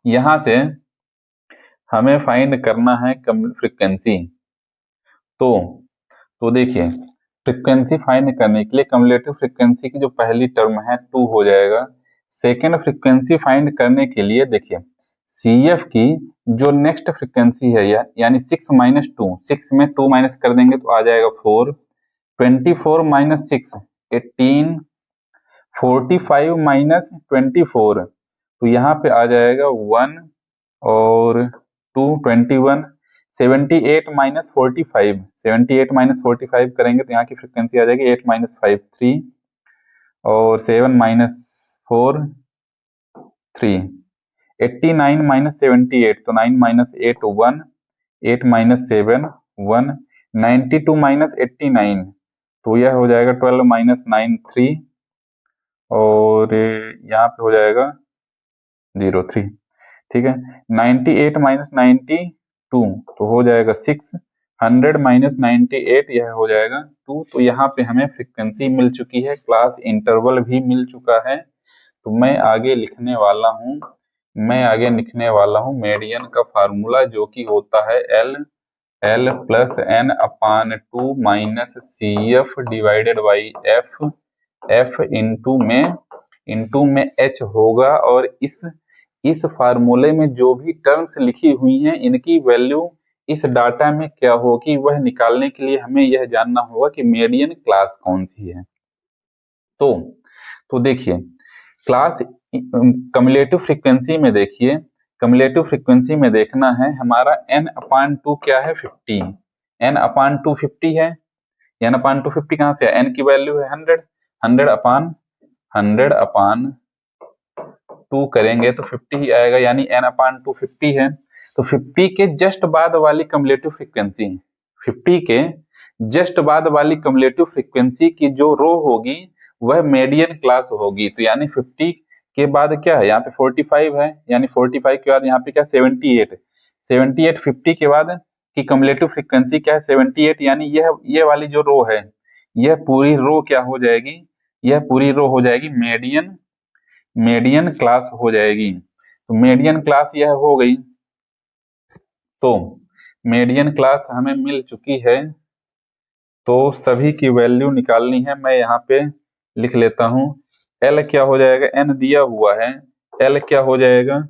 यहां से हमें फाइंड करना है फ्रीक्वेंसी। तो देखिए फ्रीक्वेंसी फाइंड करने के लिए क्युमुलेटिव फ्रीक्वेंसी की जो पहली टर्म है 2 हो जाएगा। सेकेंड फ्रीक्वेंसी फाइंड करने के लिए देखिए CF की जो नेक्स्ट फ्रीक्वेंसी है यानी 6 माइनस 2, 6 में 2 माइनस कर देंगे तो आ जाएगा 4, 24 माइनस 6 18, 45 माइनस 24, तो यहाँ पे आ जाएगा 1 और 2, 21, 78 माइनस 45, 78 माइनस 45 करेंगे तो यहाँ की फ्रीक्वेंसी आ जाएगी 8 माइनस 5 3, और 7 माइनस 4 3, 89 माइनस 78, तो 9 माइनस 8 1, 8 माइनस 7 1, 92 माइनस 89, तो यह हो जाएगा 12 माइनस 9 3, और यहाँ पे हो जाएगा 0 3। ठीक है, 98 माइनस 92, तो हो जाएगा 6, 100 माइनस 98, यह हो जाएगा 2। तो यहाँ पे हमें फ्रीक्वेंसी मिल चुकी है, क्लास इंटरवल भी मिल चुका है। तो मैं आगे लिखने वाला हूँ मीडियन का फार्मूला, जो कि होता है L plus N upon 2 minus CF divided by F into में H होगा। और इस फार्मूले में जो भी टर्म्स लिखी हुई हैं इनकी वैल्यू इस डाटा में क्या होगी, वह निकालने के लिए हमें यह जानना होगा कि मीडियन क्लास कौन सी है। तो देखिए क्लास कम्युलेटिव फ्रीक्वेंसी में देखिए, कम्युलेटिव फ्रीक्वेंसी में देखना है हमारा N अपान 2 क्या है 50, N अपान 2 50 है। N अपान 2 50 कहाँ से है, N की वैल्यू है 100, 100 अपान 2 करेंगे तो 50 ही आएगा, यानी N अपान 2 50 है। तो 50 के जस्ट बाद वाली कम्युलेटिव फ्रीक्वेंसी 50 के जस्ट बाद वाली कम्युलेटिव फ्रीक्वेंसी की जो रो होगी वह मीडियन क्लास होगी। तो यानी 50 के बाद क्या है, यहाँ पे 45 है, यानी 45 के बाद यहाँ पे क्या 78, 78 50 के बाद की कम्युलेटिव फ्रीक्वेंसी क्या है 78, यानी ये वाली जो रो है यह पूरी रो क्या हो जाएगी, यह पूरी रो हो जाएगी मीडियन क्लास हो जाएगी। तो मीडियन क्लास यह हो गई, तो मीडियन क्लास हमें मिल चुकी है। तो सभी की वैल्यू निकालनी है, मैं यहाँ पे लिख लेता हूँ। एल क्या हो जाएगा, एन दिया हुआ है, एल क्या हो जाएगा,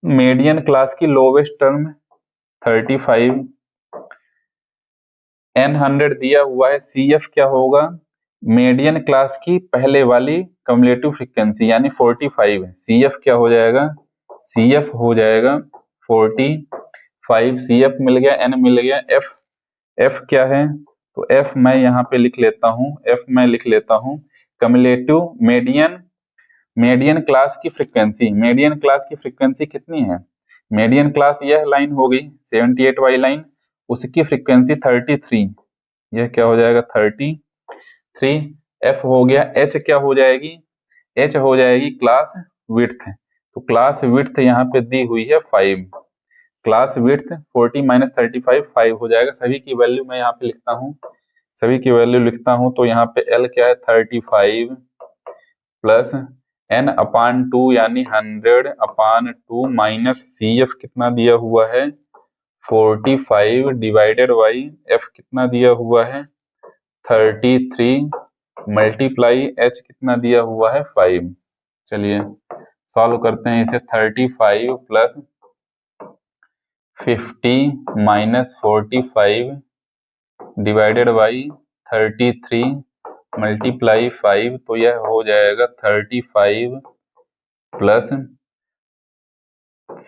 मीडियन क्लास की लोवेस्ट टर्म 35, एन 100 दिया हुआ है, सी एफ क्या होगा, मीडियन क्लास की पहले वाली कम्युलेटिव फ्रीक्वेंसी यानी 45 है, सी एफ क्या हो जाएगा, सी एफ हो जाएगा 45, सी एफ मिल गया, एन मिल गया, एफ एफ क्या है, तो एफ मैं यहाँ पे लिख लेता हूँ, एफ मैं लिख लेता हूँ कम्युलेटिव मीडियन क्लास की फ्रीक्वेंसी, मीडियन क्लास की फ्रीक्वेंसी कितनी है, मीडियन क्लास यह लाइन हो गई 78 वाली लाइन, उसकी फ्रीक्वेंसी 33, यह क्या हो जाएगा 33, एफ हो गया, एच क्या हो जाएगी, एच हो जाएगी क्लास विड्थ, तो क्लास विड्थ यहाँ पे दी हुई है 5, क्लास विड्थ 40 - 35 5 हो जाएगा। सभी की वैल्यू मैं यहाँ पे लिखता हूँ, सभी की वैल्यू लिखता हूँ, तो यहाँ पे एल क्या है 35 प्लस एन अपान 2 यानी 100/2 माइनस सी एफ कितना दिया हुआ है 45 डिवाइडेड बाई एफ कितना दिया हुआ है 33 मल्टीप्लाई एच कितना दिया हुआ है 5। चलिए सॉल्व करते हैं इसे, 35 plus 50 minus 45 divided by 33 multiply 5, तो यह हो जाएगा 35 प्लस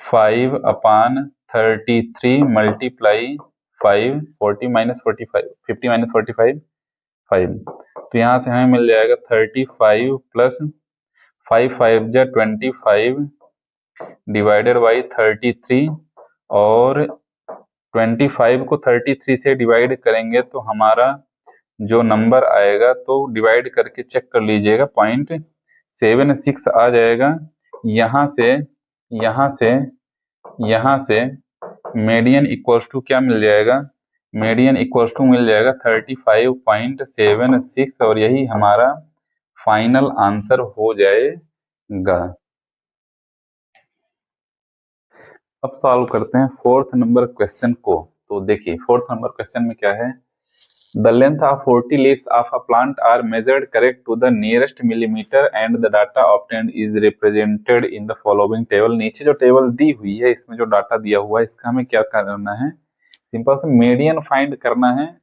5/33 मल्टीप्लाई 5, 40 - 45 50 - 45 5, तो यहाँ से हमें मिल जाएगा 35 प्लस 5 5 जा 25 डिवाइडेड बाई 33, और 25 को 33 से डिवाइड करेंगे तो हमारा जो नंबर आएगा, तो डिवाइड करके चेक कर लीजिएगा 0.76 आ जाएगा। यहाँ से मीडियन इक्वल्स टू क्या मिल जाएगा, मीडियन इक्वल्स टू मिल जाएगा 35.76, और यही हमारा फाइनल आंसर हो जाएगा। अब सॉल्व करते हैं फोर्थ नंबर क्वेश्चन को। तो देखिए फोर्थ नंबर क्वेश्चन में क्या है, the length of 40 leaves of a plant are measured correct to the nearest millimeter and the data obtained is represented in the following table। नीचे जो टेबल दी हुई है इसमें जो डाटा दिया हुआ है इसका हमें क्या करना है, सिंपल से मीडियन फाइंड करना है,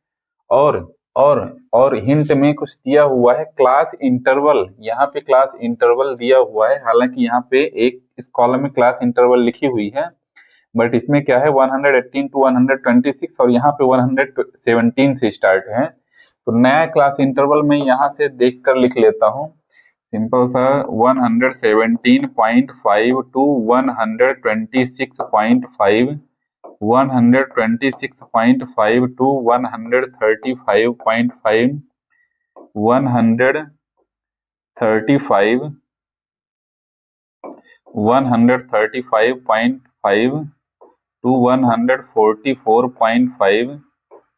और हिंट में कुछ दिया हुआ है क्लास इंटरवल, यहाँ पे क्लास इंटरवल दिया हुआ है, हालांकि यहाँ पे एक इस कॉलम में क्लास इंटरवल लिखी हुई है, बट इसमें क्या है 118 to 126 और यहाँ पे 117 से स्टार्ट है। तो नया क्लास इंटरवल में यहाँ से देखकर लिख लेता हूँ, सिंपल सा 117.5 to 126.5, 126.5 to 135.5, 135.5 to 144.5,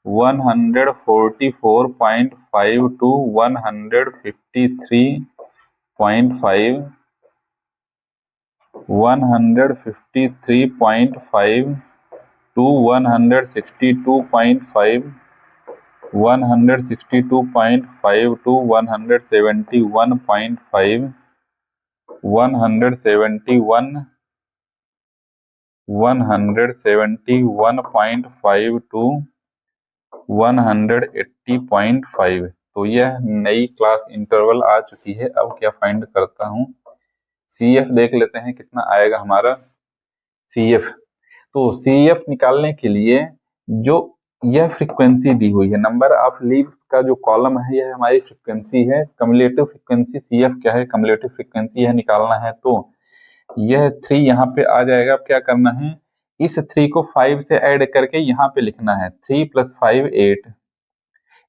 144.5 to 153.5, 153.5 to 162.5, 162.5 to 171.5, 171.5 to 180.5। तो यह नई क्लास इंटरवल आ चुकी है। अब क्या फाइंड करता हूँ, सी एफ देख लेते हैं कितना आएगा हमारा सी एफ। तो सी एफ निकालने के लिए जो यह फ्रीक्वेंसी दी हुई है, नंबर ऑफ लीव्स का जो कॉलम है यह हमारी फ्रीक्वेंसी है, कम्युलेटिव फ्रीक्वेंसी सी एफ क्या है, कम्युलेटिव फ्रीक्वेंसी यह निकालना है, तो यह 3 यहाँ पे आ जाएगा। अब क्या करना है, इस 3 को 5 से ऐड करके यहाँ पे लिखना है, 3 + 5 8।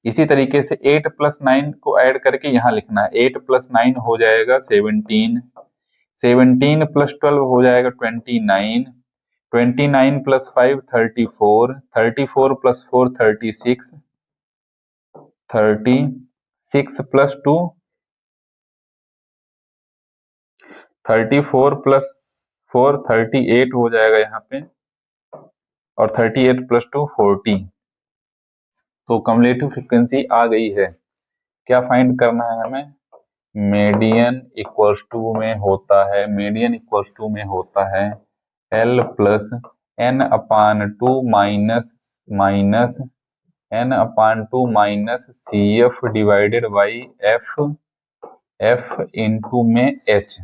इसी तरीके से 8 + 9 को ऐड करके यहाँ लिखना है, 8 + 9 हो जाएगा 17, 17 + 12 हो जाएगा 29, 29 + 5 34, 34 + 4 36, 36 + 2 34 + 4 38 हो जाएगा यहाँ पे, और 38 + 2 40। तो कम्युलेटिव फ्रीक्वेंसी आ गई है। क्या फाइंड करना है हमें? मीडियन इक्वल्स टू में होता है, मीडियन इक्वल्स टू में होता है L + n/2 minus n/2 - CF divided by F into में H।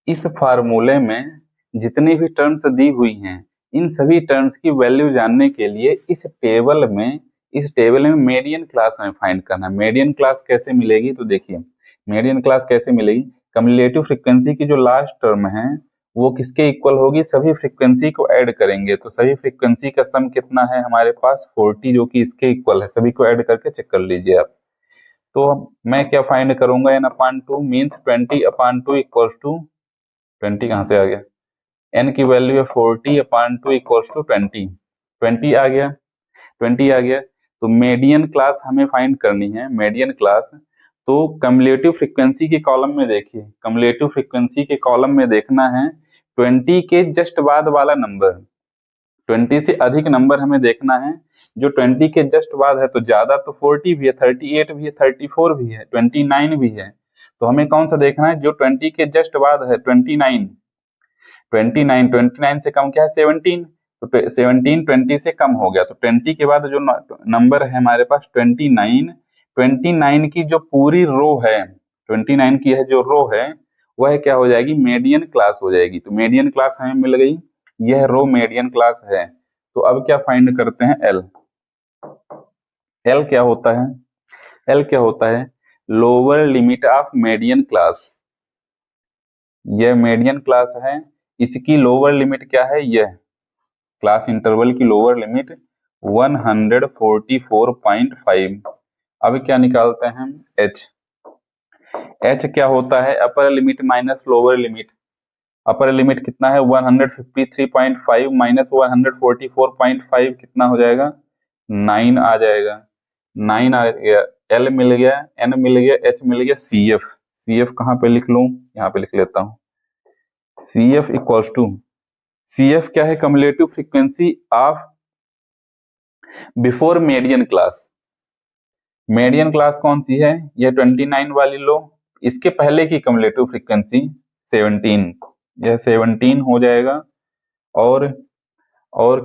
इस फार्मूले में जितनी भी टर्म्स दी हुई हैं, इन सभी टर्म्स की वैल्यू जानने के लिए इस टेबल में मीडियन क्लास हमें फाइंड करना है। मीडियन क्लास कैसे मिलेगी? तो देखिए, मीडियन क्लास कैसे मिलेगी? कम्युलेटिव फ्रीक्वेंसी की जो लास्ट टर्म है वो किसके इक्वल होगी? सभी फ्रीक्वेंसी को ऐड करेंगे, तो सभी फ्रीक्वेंसी का सम कितना है हमारे पास? 40, जो कि इसके इक्वल है। सभी को ऐड करके चेक कर लीजिए आप। तो मैं क्या फाइंड करूंगा? n/2 मीन्स 20/2 इक्वल्स टू 20 कहाँ से आ गया? n की वैल्यू है 40/2 इक्वल्स टू 20, 20 आ गया, 20 आ गया। तो मीडियन क्लास हमें फाइंड करनी है, मीडियन क्लास। तो कम्युलेटिव फ्रीक्वेंसी के कॉलम में देखिए, कम्युलेटिव फ्रीक्वेंसी के कॉलम में देखना है 20 के जस्ट बाद वाला नंबर, 20 से अधिक नंबर हमें देखना है। जो 20 के जस्ट बाद है, तो ज्यादा तो 40 भी है, 38 भी है, 34 भी है, 29 भी है। तो हमें कौन सा देखना है? जो 20 के जस्ट बाद है, 29, 29 से कम क्या है? 17। तो 17 20 से कम हो गया, तो 20 के बाद जो नंबर है हमारे पास 29, 29 की जो पूरी रो है, 29 की है जो रो है, वह क्या हो जाएगी? मीडियन क्लास हो जाएगी। तो मीडियन क्लास हमें मिल गई, यह रो मीडियन क्लास है। तो अब क्या फाइंड करते हैं? एल। एल क्या होता है? एल क्या होता है? Lower limit of median class. यह मीडियन क्लास है, इसकी लोअर लिमिट क्या है? यह क्लास इंटरवल की लोअर लिमिट 144.5। अब क्या निकालते हैं हम? H। H क्या होता है? अपर limit minus lower limit. Upper limit कितना है? 153.5 माइनस 144.5 कितना हो जाएगा? 9 आ जाएगा, 9 आ गया। L मिल गया, N मिल गया, H मिल गया। CF, CF कहाँ पे लिख लूं? यहाँ पे लिख लेता हूँ। CF इक्वल्स टू, CF क्या है? Cumulative frequency of before median class. Median class कौन सी है? ये 29 वाली लो। इसके पहले की कम्युलेटिव फ्रीक्वेंसी 17, यह 17 हो जाएगा। और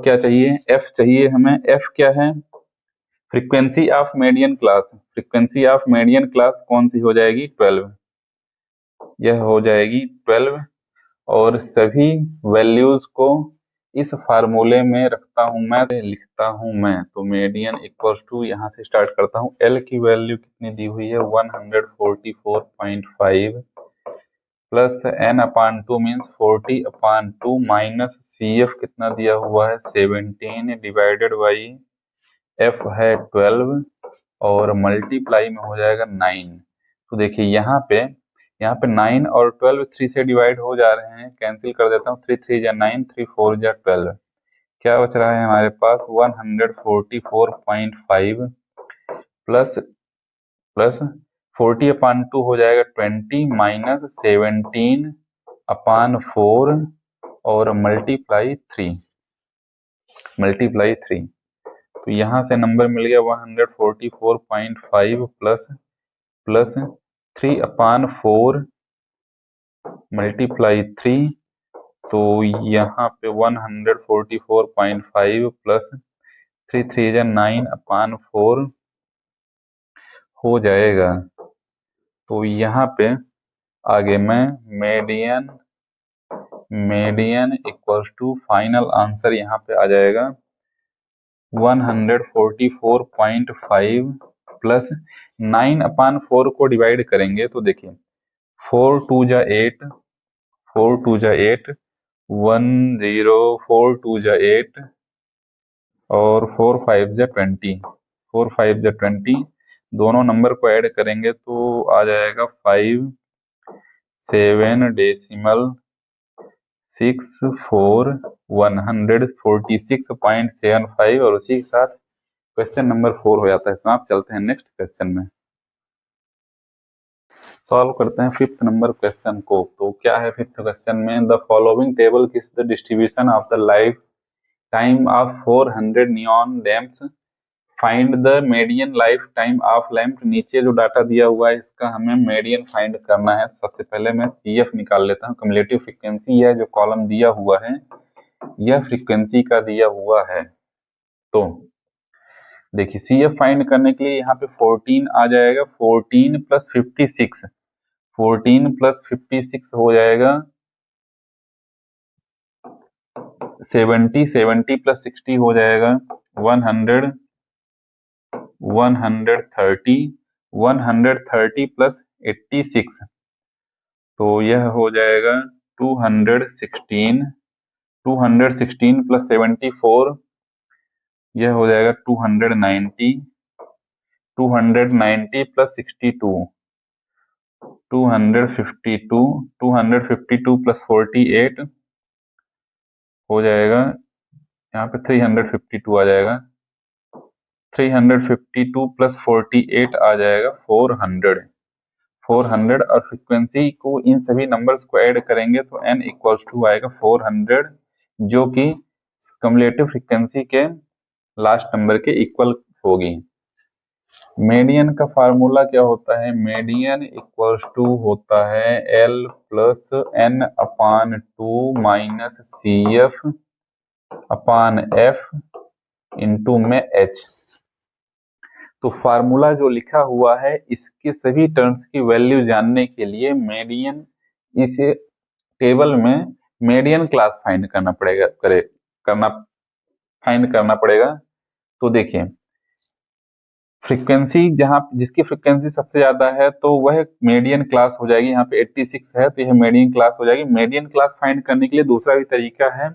क्या चाहिए? F चाहिए हमें। F क्या है? Frequency of median class. Frequency of median class कौन सी हो जाएगी? 12, यह हो जाएगी 12। और सभी वैल्यूज को इस फार्मूले में रखता हूं मैं, लिखता हूं मैं। तो मीडियन इक्वल्स टू, यहाँ से स्टार्ट करता हूं। L की वैल्यू कितनी दी हुई है? 144.5 plus n/2 means 40/2 minus CF कितना दिया हुआ है? 17 डिवाइडेड बाई F है 12, और मल्टीप्लाई में हो जाएगा 9। तो देखिए यहाँ पे 9 और 12 3 से डिवाइड हो जा रहे हैं, कैंसिल कर देता हूँ। 3 3 जा 9, 3 4 जा 12। क्या बच रहा है हमारे पास? 144.5 प्लस 40/2 हो जाएगा 20 माइनस 17/4 और मल्टीप्लाई 3, तो यहाँ से नंबर मिल गया 144.5 प्लस 3/4 मल्टीप्लाई 3। तो यहाँ पे 144.5 प्लस 3 3 जा 9/4 हो जाएगा। तो यहाँ पे आगे मैं median equals to final answer यहाँ पे आ जाएगा 144.5 प्लस 9/4 को डिवाइड करेंगे तो देखिए 4 2 जा 8, 4 2 जा 8 1 0 4 2 जा 8 और 4 5 जा 20, 4 5 जा 20, दोनों नंबर को ऐड करेंगे तो आ जाएगा 5 7 डेसिमल 6 4 146.75 और उसी के साथ क्वेश्चन नंबर 4 हो जाता है समाप्त। चलते हैं नेक्स्ट क्वेश्चन में, सॉल्व करते हैं फिफ्थ नंबर क्वेश्चन को। तो क्या है फिफ्थ क्वेश्चन में, the following table gives the distribution of the life time of 400 neon lamps, find the median life time of lamp. नीचे जो डाटा दिया हुआ है इसका हमें मीडियन फाइंड करना है। सबसे पहले मैं CF निकाल लेता हूँ, कम्युलेटिव फ्रीक्वेंसी। यह जो कॉलम दिया हुआ है यह फ्रीक्वेंसी का दिया हुआ है। तो देखिए CF फाइंड करने के लिए यहाँ पे 14 आ जाएगा, 14 प्लस 56, 14 प्लस 56 हो जाएगा 70, 70 प्लस 60 हो जाएगा 100, 130, 130 प्लस 86 तो यह हो जाएगा 216, 216 प्लस 74 यह हो जाएगा 290, 290 प्लस 62 252, 252 प्लस 48 हो जाएगा, यहाँ पे 352 आ जाएगा, 352 प्लस 48 आ जाएगा 400, 400 और फ्रीक्वेंसी को इन सभी नंबर्स को ऐड करेंगे तो n इक्वल्स टू आएगा 400, जो कि कम्युलेटिव फ्रीक्वेंसी के लास्ट नंबर के इक्वल होगी। मीडियन का फार्मूला क्या होता है, मीडियन इक्वल्स टू होता है L plus N upon 2 minus CF upon F into में H। तो फार्मूला जो लिखा हुआ है इसके सभी टर्म्स की वैल्यू जानने के लिए मीडियन, इस टेबल में मीडियन क्लास फाइंड करना पड़ेगा। तो देखिए फ्रीक्वेंसी जहां जिसकी फ्रीक्वेंसी सबसे ज्यादा है तो वह मीडियन क्लास हो जाएगी। यहाँ पे 86 है तो यह मीडियन क्लास हो जाएगी। मीडियन क्लास फाइंड करने के लिए दूसरा भी तरीका है,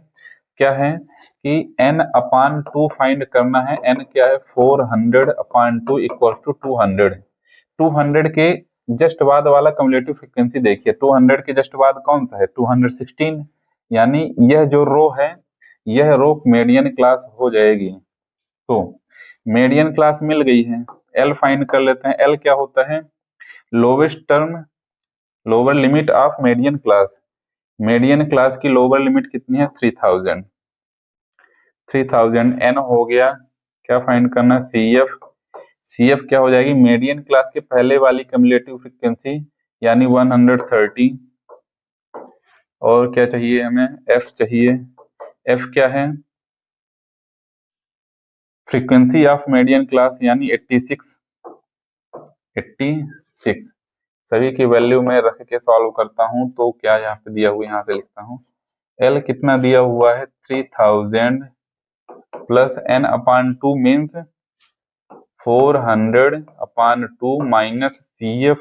क्या है कि n अपान 2 फाइंड करना है। n क्या है, 400 अपान 2 इक्वल टू 200। 200 के जस्ट बाद वाला कम्युलेटिव फ्रीक्वेंसी देखिए, 200 के जस्ट बाद कौन सा है, 216, यानी यह जो रो है यह रो मीडियन क्लास हो जाएगी। तो मीडियन क्लास मिल गई है, L फाइंड कर लेते हैं। L क्या होता है, lowest term, lower limit of median class. Median class की लोअर लिमिट कितनी है, 3000, 3000 n हो गया। क्या फाइंड करना, CF, CF क्या हो जाएगी, मीडियन क्लास के पहले वाली कम्युलेटिव फ्रीक्वेंसी यानी 130, और क्या चाहिए हमें, F चाहिए। F क्या है, फ्रीक्वेंसी ऑफ मीडियन क्लास यानी 86, 86। सभी की वैल्यू में रख के सॉल्व करता हूं तो क्या यहाँ पे दिया हुआ, यहाँ से लिखता हूं। L कितना दिया हुआ है, 3000 plus n upon 2 means 400 upon 2 minus CF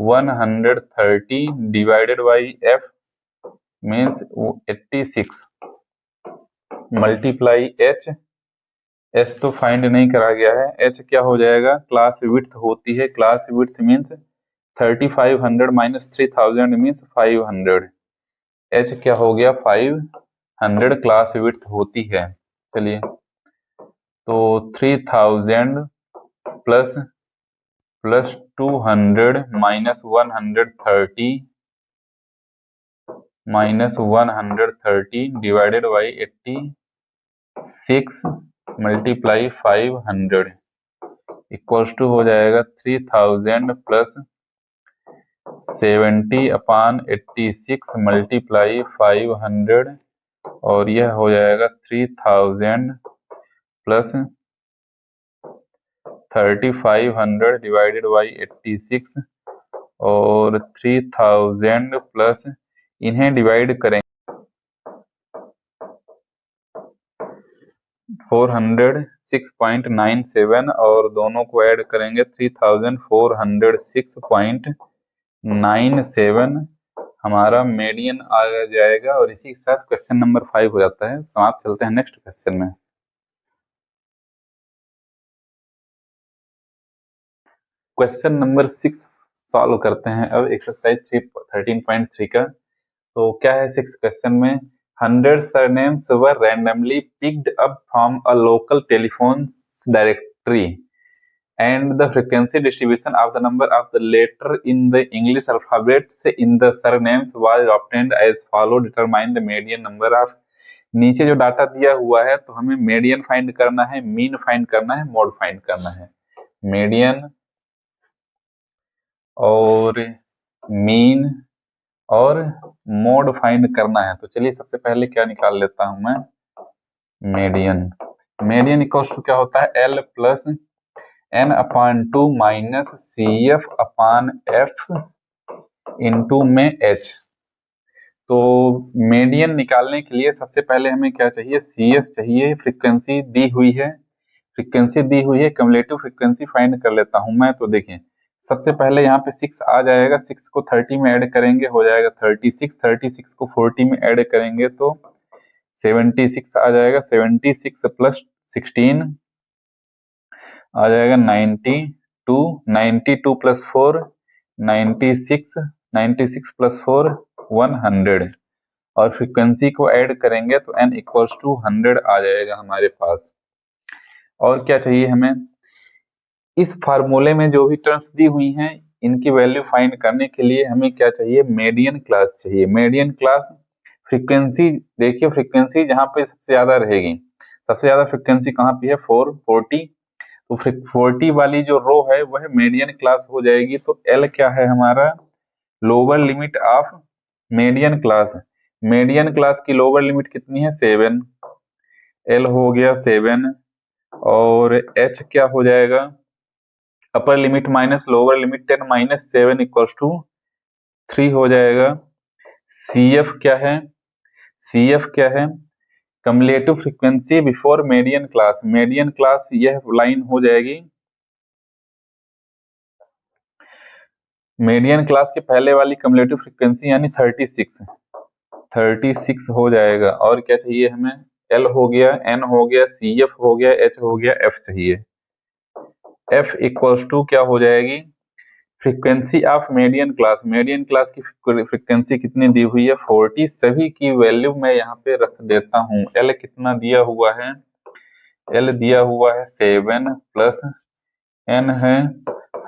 130 divided by F means 86 multiply H। H तो फाइंड नहीं करा गया है, H क्या हो जाएगा, क्लास विड्थ होती है, class width means 3500 minus 3000 means 500। H क्या हो गया, 500 क्लास विड्थ होती है। चलिए तो 3000 plus 200 minus 130 divided by 86 multiply 500 equals to हो जाएगा 3000 प्लस 70 अपान 86 मल्टीप्लाई 500 और यह हो जाएगा 3000 प्लस 3500 डिवाइडेड बाई 86 और 3000 प्लस, इन्हें डिवाइड करें 406.97 और दोनों को ऐड करेंगे 3406.97 हमारा मीडियन आ जाएगा और इसी के साथ क्वेश्चन नंबर 5 हो जाता है समाप्त। चलते हैं नेक्स्ट क्वेश्चन में। क्वेश्चन नंबर 6 सॉल्व करते हैं अब एक्सरसाइज 13.3 का। तो क्या है 6 क्वेश्चन में, 100 surnames were randomly picked up from a local telephone directory and the frequency distribution of the number of the letter in the English alphabets in the surnames was obtained as follow, determine the median number of। नीचे जो data दिया हुआ है तो हमें median find करना है, mean find करना है, मोड फाइंड करना है। मीडियन और मीन और मोड फाइंड करना है। तो चलिए सबसे पहले क्या निकाल लेता हूं मैं, मीडियन। मीडियन इक्वल्स टू क्या होता है, L plus n upon 2 minus CF upon F into में H। तो मीडियन निकालने के लिए सबसे पहले हमें क्या चाहिए, CF चाहिए, फ्रीक्वेंसी दी हुई है, फ्रीक्वेंसी दी हुई है, कम्युलेटिव फ्रीक्वेंसी फाइंड कर लेता हूं मैं। तो देखिए सबसे पहले यहाँ पे 6 आ जाएगा, 6 को 30 में ऐड करेंगे हो जाएगा 36, 36 को 40 में ऐड करेंगे तो 76 आ जाएगा, 76 प्लस 16 आ जाएगा 92, 92 प्लस 4 96, 96 प्लस 4 100 और फ्रीक्वेंसी को ऐड करेंगे तो n इक्वल्स टू 100 आ जाएगा हमारे पास। और क्या चाहिए हमें, इस फार्मूले में जो भी टर्म्स दी हुई हैं इनकी वैल्यू फाइंड करने के लिए हमें क्या चाहिए, मीडियन क्लास चाहिए। मीडियन क्लास फ्रीक्वेंसी, देखिए फ्रीक्वेंसी जहां पे सबसे ज्यादा रहेगी, सबसे ज्यादा फ्रीक्वेंसी कहाँ पे है, 440, तो 40 वाली जो रो है वह मीडियन क्लास हो जाएगी। तो L क्या है हमारा, lower limit of median class. Median class की लोअर लिमिट कितनी है, 7, L हो गया 7 और H क्या हो जाएगा, upper limit minus lower limit 10 minus 7 equals to 3 हो जाएगा। CF क्या है, CF क्या है, cumulative frequency before median class. Median class यह लाइन हो जाएगी, मीडियन क्लास के पहले वाली कम्युलेटिव फ्रीक्वेंसी यानी 36, 36 हो जाएगा। और क्या चाहिए हमें, L हो गया, N हो गया, CF हो गया, H हो गया, F चाहिए। F इक्वल्स टू क्या हो जाएगी, frequency of median class. Median class की फ्रीक्वेंसी कितनी दी हुई है, 40। सभी की वैल्यू मैं यहाँ पे रख देता हूँ। L कितना दिया हुआ है, L दिया हुआ है 7 प्लस N है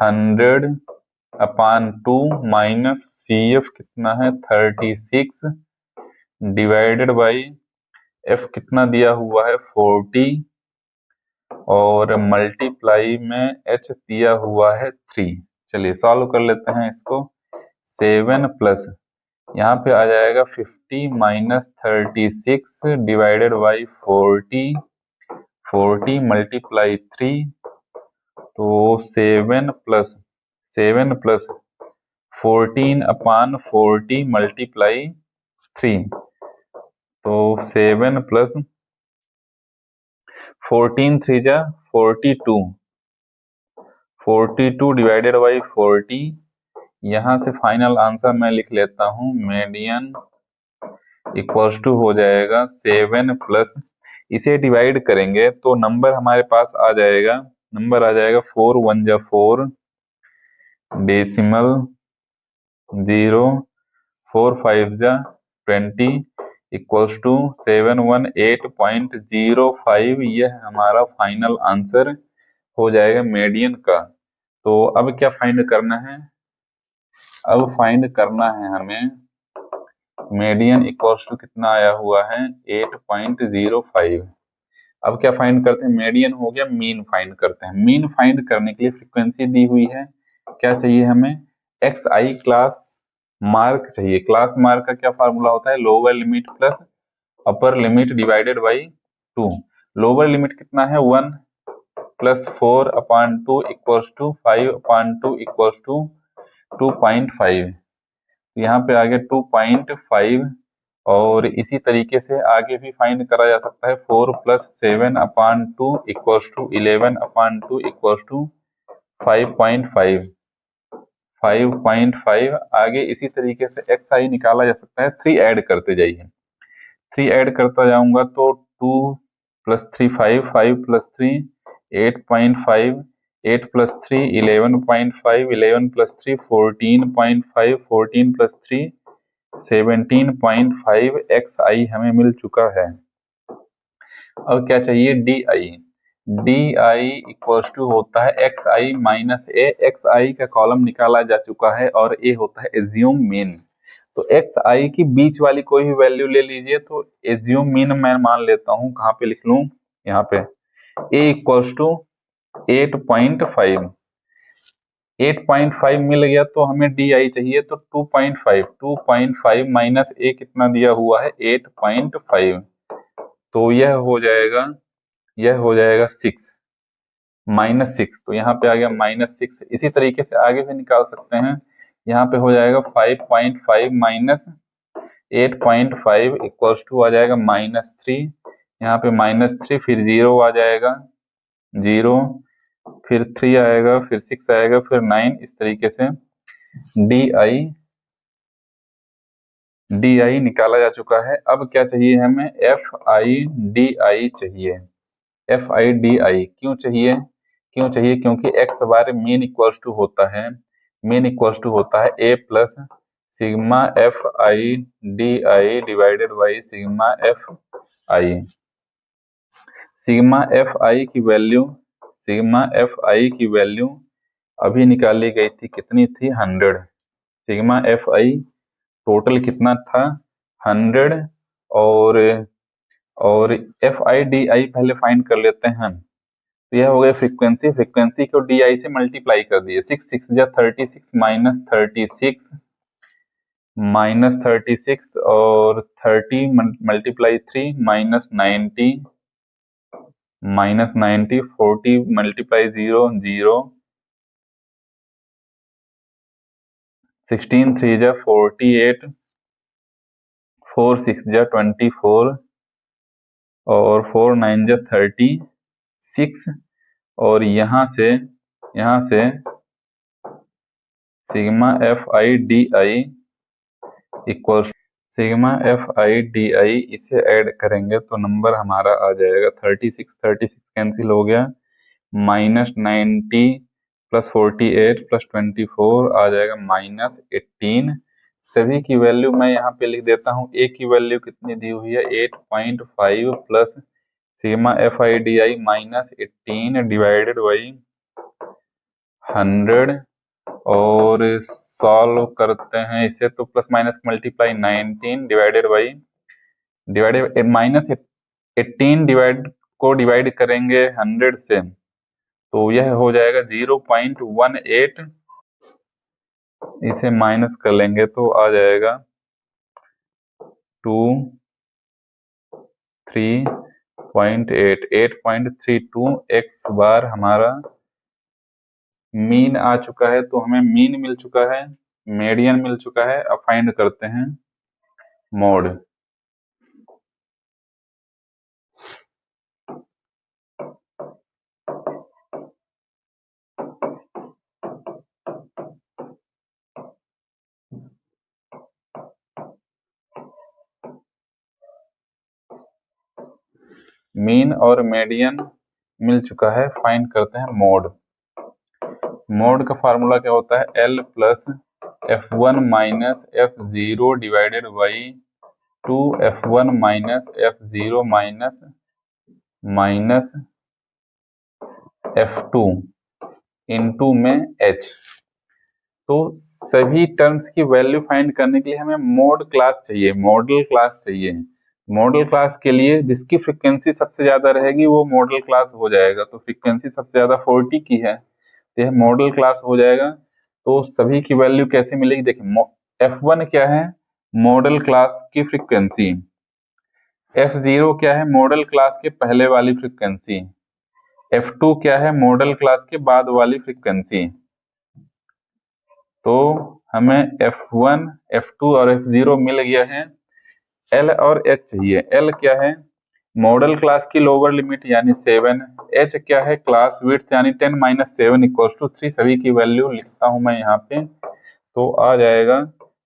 100 अपान 2 माइनस CF कितना है 36 डिवाइडेड बाई F कितना दिया हुआ है 40 और मल्टीप्लाई में H दिया हुआ है 3। चलिए सॉल्व कर लेते हैं इसको। 7 प्लस यहाँ पे आ जाएगा 50 माइनस 36 डिवाइडेड बाई 40, 40 मल्टीप्लाई 3, तो 7 प्लस 14 अपान 40 मल्टीप्लाई 3, तो 7 प्लस 14 3 जा 42, 42 डिवाइडेड बाई 40। यहाँ से फाइनल आंसर मैं लिख लेता हूँ, मीडियन इक्वल्स टू हो जाएगा 7 प्लस, इसे डिवाइड करेंगे तो नंबर हमारे पास आ जाएगा, नंबर आ जाएगा 4 1 जा 4 डेसिमल 0 4 5 जा 20 इक्वल्स टू 718.05। यह हमारा फाइनल आंसर हो जाएगा मीडियन का। तो अब क्या फाइंड करना है, अब फाइंड करना है हमें मीडियन इक्वल्स टू कितना आया हुआ है 8.05। अब क्या फाइंड करते हैं, मीडियन हो गया, मीन फाइंड करते हैं। मीन फाइंड करने के लिए फ्रीक्वेंसी दी हुई है, क्या चाहिए हमें, XI क्लास मार्क चाहिए। क्लास मार्क का क्या फार्मूला होता है, lower limit plus upper limit divided by 2। Lower limit कितना है 1 plus 4 upon 2 equals to 5 upon 2 equals to 2.5। यहाँ पे आ गया 2.5 और इसी तरीके से आगे भी फाइंड करा जा सकता है। 4 plus 7 upon 2 equals to 11 upon 2 equals to 5.5, 5.5। आगे इसी तरीके से xi निकाला जा सकता है, 3 ऐड करते जाइए, 3 ऐड करता जाऊंगा तो 2 + 3 5, 5 + 3 8.5, 8 + 3 11.5, 11 + 3 14.5, 14 + 3 17.5 xi हमें मिल चुका है। अब क्या चाहिए, di इक्वल्स टू होता है xi माइनस a। xi का कॉलम निकाला जा चुका है और a होता है एज्यूम मीन। तो xi की बीच वाली कोई भी वैल्यू ले लीजिए, तो एज्यूम मीन मैं मान लेता हूं, कहाँ पे लिख लूं, यहाँ पे a इक्वल्स टू 8.5। 8.5 मिल गया तो हमें di चाहिए, तो 2.5 माइनस a कितना दिया हुआ है 8.5, तो यह हो जाएगा 6 -6, तो यहाँ पे आ गया -6। इसी तरीके से आगे भी निकाल सकते हैं, यहाँ पे हो जाएगा 5.5 माइनस 8.5 इक्वल्स टू आ जाएगा -3, यहाँ पे -3, फिर 0 आ जाएगा 0, फिर 3 आएगा, फिर 6 आएगा, फिर 9। इस तरीके से di निकाला जा चुका है। अब क्या चाहिए हमें, fi चाहिए। fi क्यों चाहिए, क्योंकि x bar mean equals to होता है, a plus sigma fi di divided by sigma fi। Sigma fi की वैल्यू अभी निकाली गई थी, कितनी थी, 100। सिग्मा fi टोटल कितना था, 100। और fi di पहले फाइंड कर लेते हैं। तो यह हो गया फ्रीक्वेंसी को di से मल्टीप्लाई कर दिए, 6 6 जा 36 -36 और 30 मल्टीप्लाई 3 -90 40 मल्टीप्लाई 0 0, 16 3 जा 48, 4 6 जा 24 और 4 9 जा 36। और यहाँ से sigma fi di equal sigma fi di इसे ऐड करेंगे तो नंबर हमारा आ जाएगा 36 कैंसिल हो गया, -90 + 48 + 24 आ जाएगा -18। सभी की वैल्यू मैं यहाँ पे लिख देता हूँ। a की वैल्यू कितनी दी हुई है, 8.5 plus sigma fi di -18 divided by 100। और सॉल्व करते हैं इसे तो plus minus multiply 19 divided by -18 divide करेंगे 100 से, तो यह हो जाएगा 0.18। इसे माइनस कर लेंगे तो आ जाएगा 8.32 x बार हमारा मीन आ चुका है। तो हमें मीन मिल चुका है, मीडियन मिल चुका है। अब फाइंड करते हैं मोड। मीन और मीडियन मिल चुका है, फाइंड करते हैं मोड। मोड का फार्मूला क्या होता है, L plus f1 minus f0 divided by 2f1 minus f0 minus f2 into में h। तो सभी टर्म्स की वैल्यू फाइंड करने के लिए हमें मोड क्लास चाहिए, मॉडल क्लास चाहिए। मॉडल क्लास के लिए जिसकी फ्रीक्वेंसी सबसे ज्यादा रहेगी वो मॉडल क्लास हो जाएगा। तो फ्रीक्वेंसी सबसे ज्यादा 40 की है, तो यह मॉडल क्लास हो जाएगा। तो सभी की वैल्यू कैसे मिलेगी, देखिए f1 क्या है, मॉडल क्लास की फ्रीक्वेंसी। f0 क्या है, मॉडल क्लास के पहले वाली फ्रीक्वेंसी। f2 क्या है, मॉडल क्लास के बाद वाली फ्रीक्वेंसी। तो हमें f1, f2 और f0 मिल गया है। L और h चाहिए। L क्या है, मॉडल क्लास की लोअर लिमिट यानी 7। h क्या है, क्लास विड्थ यानी 10 - 7 = 3। सभी की वैल्यू लिखता हूं मैं यहाँ पे। तो आ जाएगा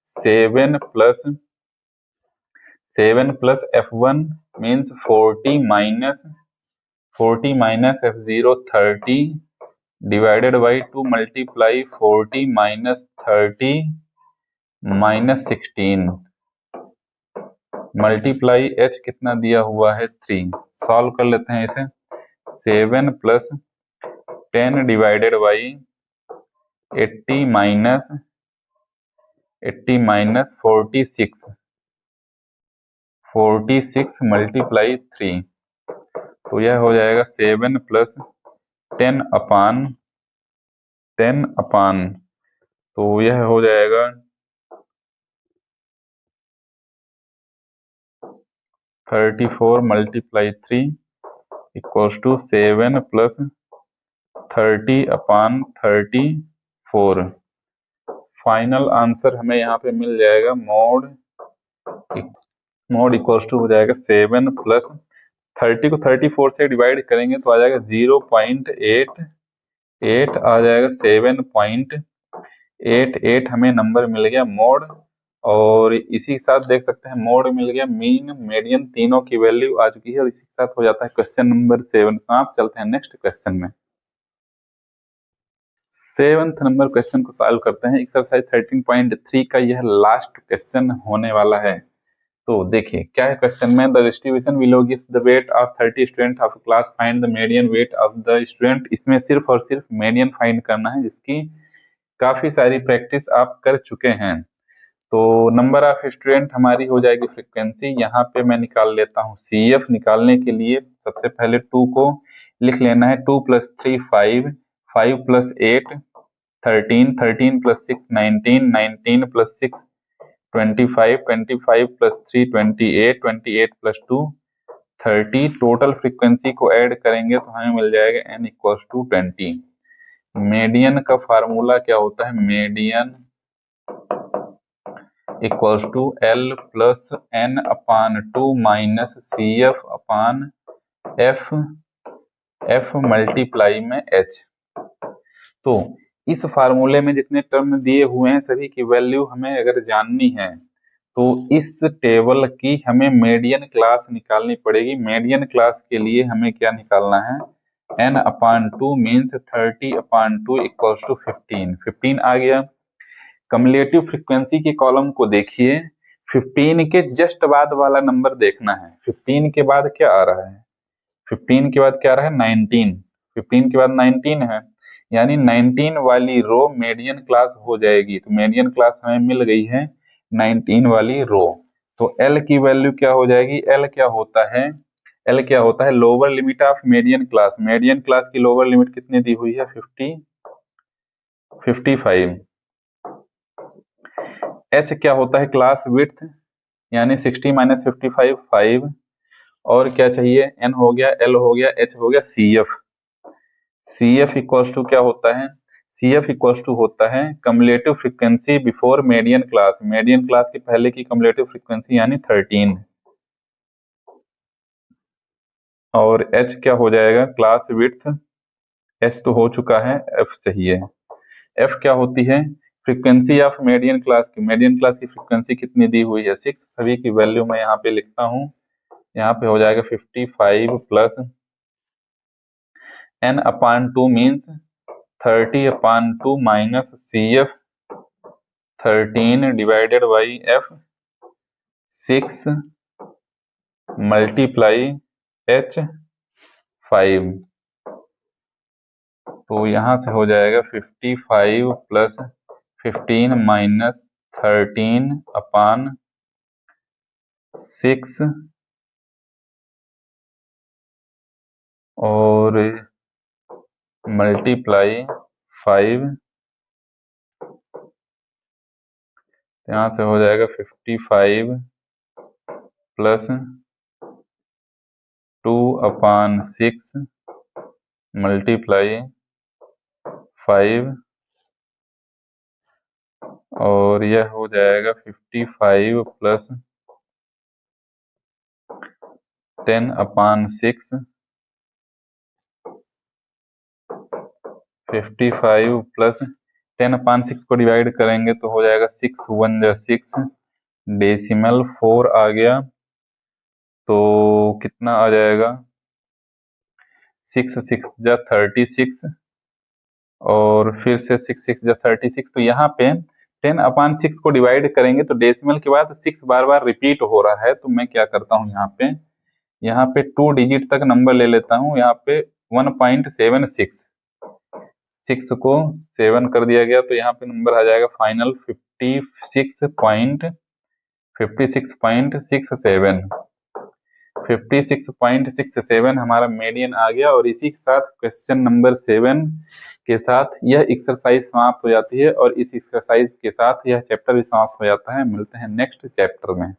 7 plus F1 means 40 minus F0 30 divided by 2 multiply 40 minus 30 minus 16 multiply H कितना दिया हुआ है 3। सॉल्व कर लेते हैं इसे। 7 plus 10 divided by 80 minus 46 multiply 3, तो यह हो जाएगा 7 प्लस 10 अपान तो यह हो जाएगा 34 multiply 3 equals to 7 plus 30 upon 34। Final answer हमें यहाँ पे मिल जाएगा मोड इक्वल्स टू हो जाएगा 7 प्लस 30 को 34 से डिवाइड करेंगे तो आ जाएगा 0.88 आ जाएगा 7.88 हमें नंबर मिल गया मोड। और इसी के साथ देख सकते हैं मोड मिल गया, मीन मीडियन तीनों की वैल्यू आ चुकी है और इसी के साथ हो जाता है क्वेश्चन नंबर 7 समाप्त। चलते हैं नेक्स्ट क्वेश्चन में। 7th नंबर क्वेश्चन को सॉल्व करते हैं। एक्सरसाइज 13.3 का यह लास्ट क्वेश्चन होने वाला है। तो देखिए क्या है क्वेश्चन में, the distribution below gives the weight of 30 student of class, find the median weight of the student. इसमें सिर्फ और सिर्फ मीडियन फाइंड करना है, जिसकी काफी सारी प्रैक्टिस आप कर चुके हैं। तो नंबर ऑफ स्टूडेंट हमारी हो जाएगी फ्रीक्वेंसी, यहाँ पे मैं निकाल लेता हूँ CF। निकालने के लिए सबसे पहले 2 को लिख लेना है, 2 plus 3 5, 5 plus 8 13, 13 plus 6 19, 19 plus 6 25, 25 plus 3 28, 28 plus 2 30। Total frequency को ऐड करेंगे तो हमें मिल जाएगा n इक्वल्स टू 20। मीडियन का फार्मूला क्या होता है, median equals to L plus N upon 2 minus CF upon F multiply में H। तो इस फार्मूले में जितने टर्म दिए हुए हैं सभी की वैल्यू हमें अगर जाननी है तो इस टेबल की हमें मीडियन क्लास निकालनी पड़ेगी। मीडियन क्लास के लिए हमें क्या निकालना है, n upon 2 means 30 upon 2 equals to 15 आ गया। कम्युलेटिव फ्रीक्वेंसी के कॉलम को देखिए, 15 के जस्ट बाद वाला नंबर देखना है। 15 के बाद क्या आ रहा है, 15 के बाद क्या आ रहा है 19, 15 के बाद 19 है, यानी 19 वाली रो मीडियन क्लास हो जाएगी। तो मीडियन क्लास हमें मिल गई है 19 वाली रो। तो L की वैल्यू क्या हो जाएगी, L क्या होता है lower limit of median class. Median class की लोअर लिमिट कितनी दी हुई है 55। H क्या होता है क्लास विड्थ, यानी 60 माइनस 55 5। और क्या चाहिए, N हो गया, L हो गया, H हो गया, CF इक्वल्स टू क्या होता है, CF इक्वल्स टू होता है cumulative frequency before median class. Median class के पहले की कम्युलेटिव फ्रीक्वेंसी यानी 13। और H क्या हो जाएगा क्लास विड्थ, H तो हो चुका है, F चाहिए। F क्या होती है फ्रीक्वेंसी ऑफ मीडियन क्लास की। मीडियन क्लास की फ्रीक्वेंसी कितनी दी हुई है 6। सभी की वैल्यू मैं यहाँ पे लिखता हूँ, यहाँ पे हो जाएगा 55 plus n upon 2 means 30 upon 2 minus CF 13 divided by F 6 multiply H 5। तो यहाँ से हो जाएगा 55 प्लस 15 माइनस 13 अपान 6 और मल्टीप्लाई 5। यहाँ से हो जाएगा 55 प्लस 2 अपान 6 मल्टीप्लाई 5 और यह हो जाएगा 55 प्लस 10 अपान 6 55 प्लस 10/6 को डिवाइड करेंगे तो हो जाएगा 6 1 जा 6, डेसिमल 4 आ गया, तो कितना आ जाएगा 6 6 जा 36, और फिर से 6 6 जा 36। तो यहाँ पे 10/6 को डिवाइड करेंगे तो डेसिमल के बाद 6 बार बार रिपीट हो रहा है, तो मैं क्या करता हूँ यहाँ पे 2 डिजिट तक नंबर ले लेता हूँ। यहाँ पे 1.76, 6 को 7 कर दिया गया, तो यहाँ पे नंबर आ जाएगा फाइनल 56.67, 56.67 हमारा मीडियन आ गया। और इसी के साथ क्वेश्चन नंबर 7 के साथ यह एक्सरसाइज समाप्त हो जाती है, और इस एक्सरसाइज के साथ यह चैप्टर भी समाप्त हो जाता है। मिलते हैं नेक्स्ट चैप्टर में।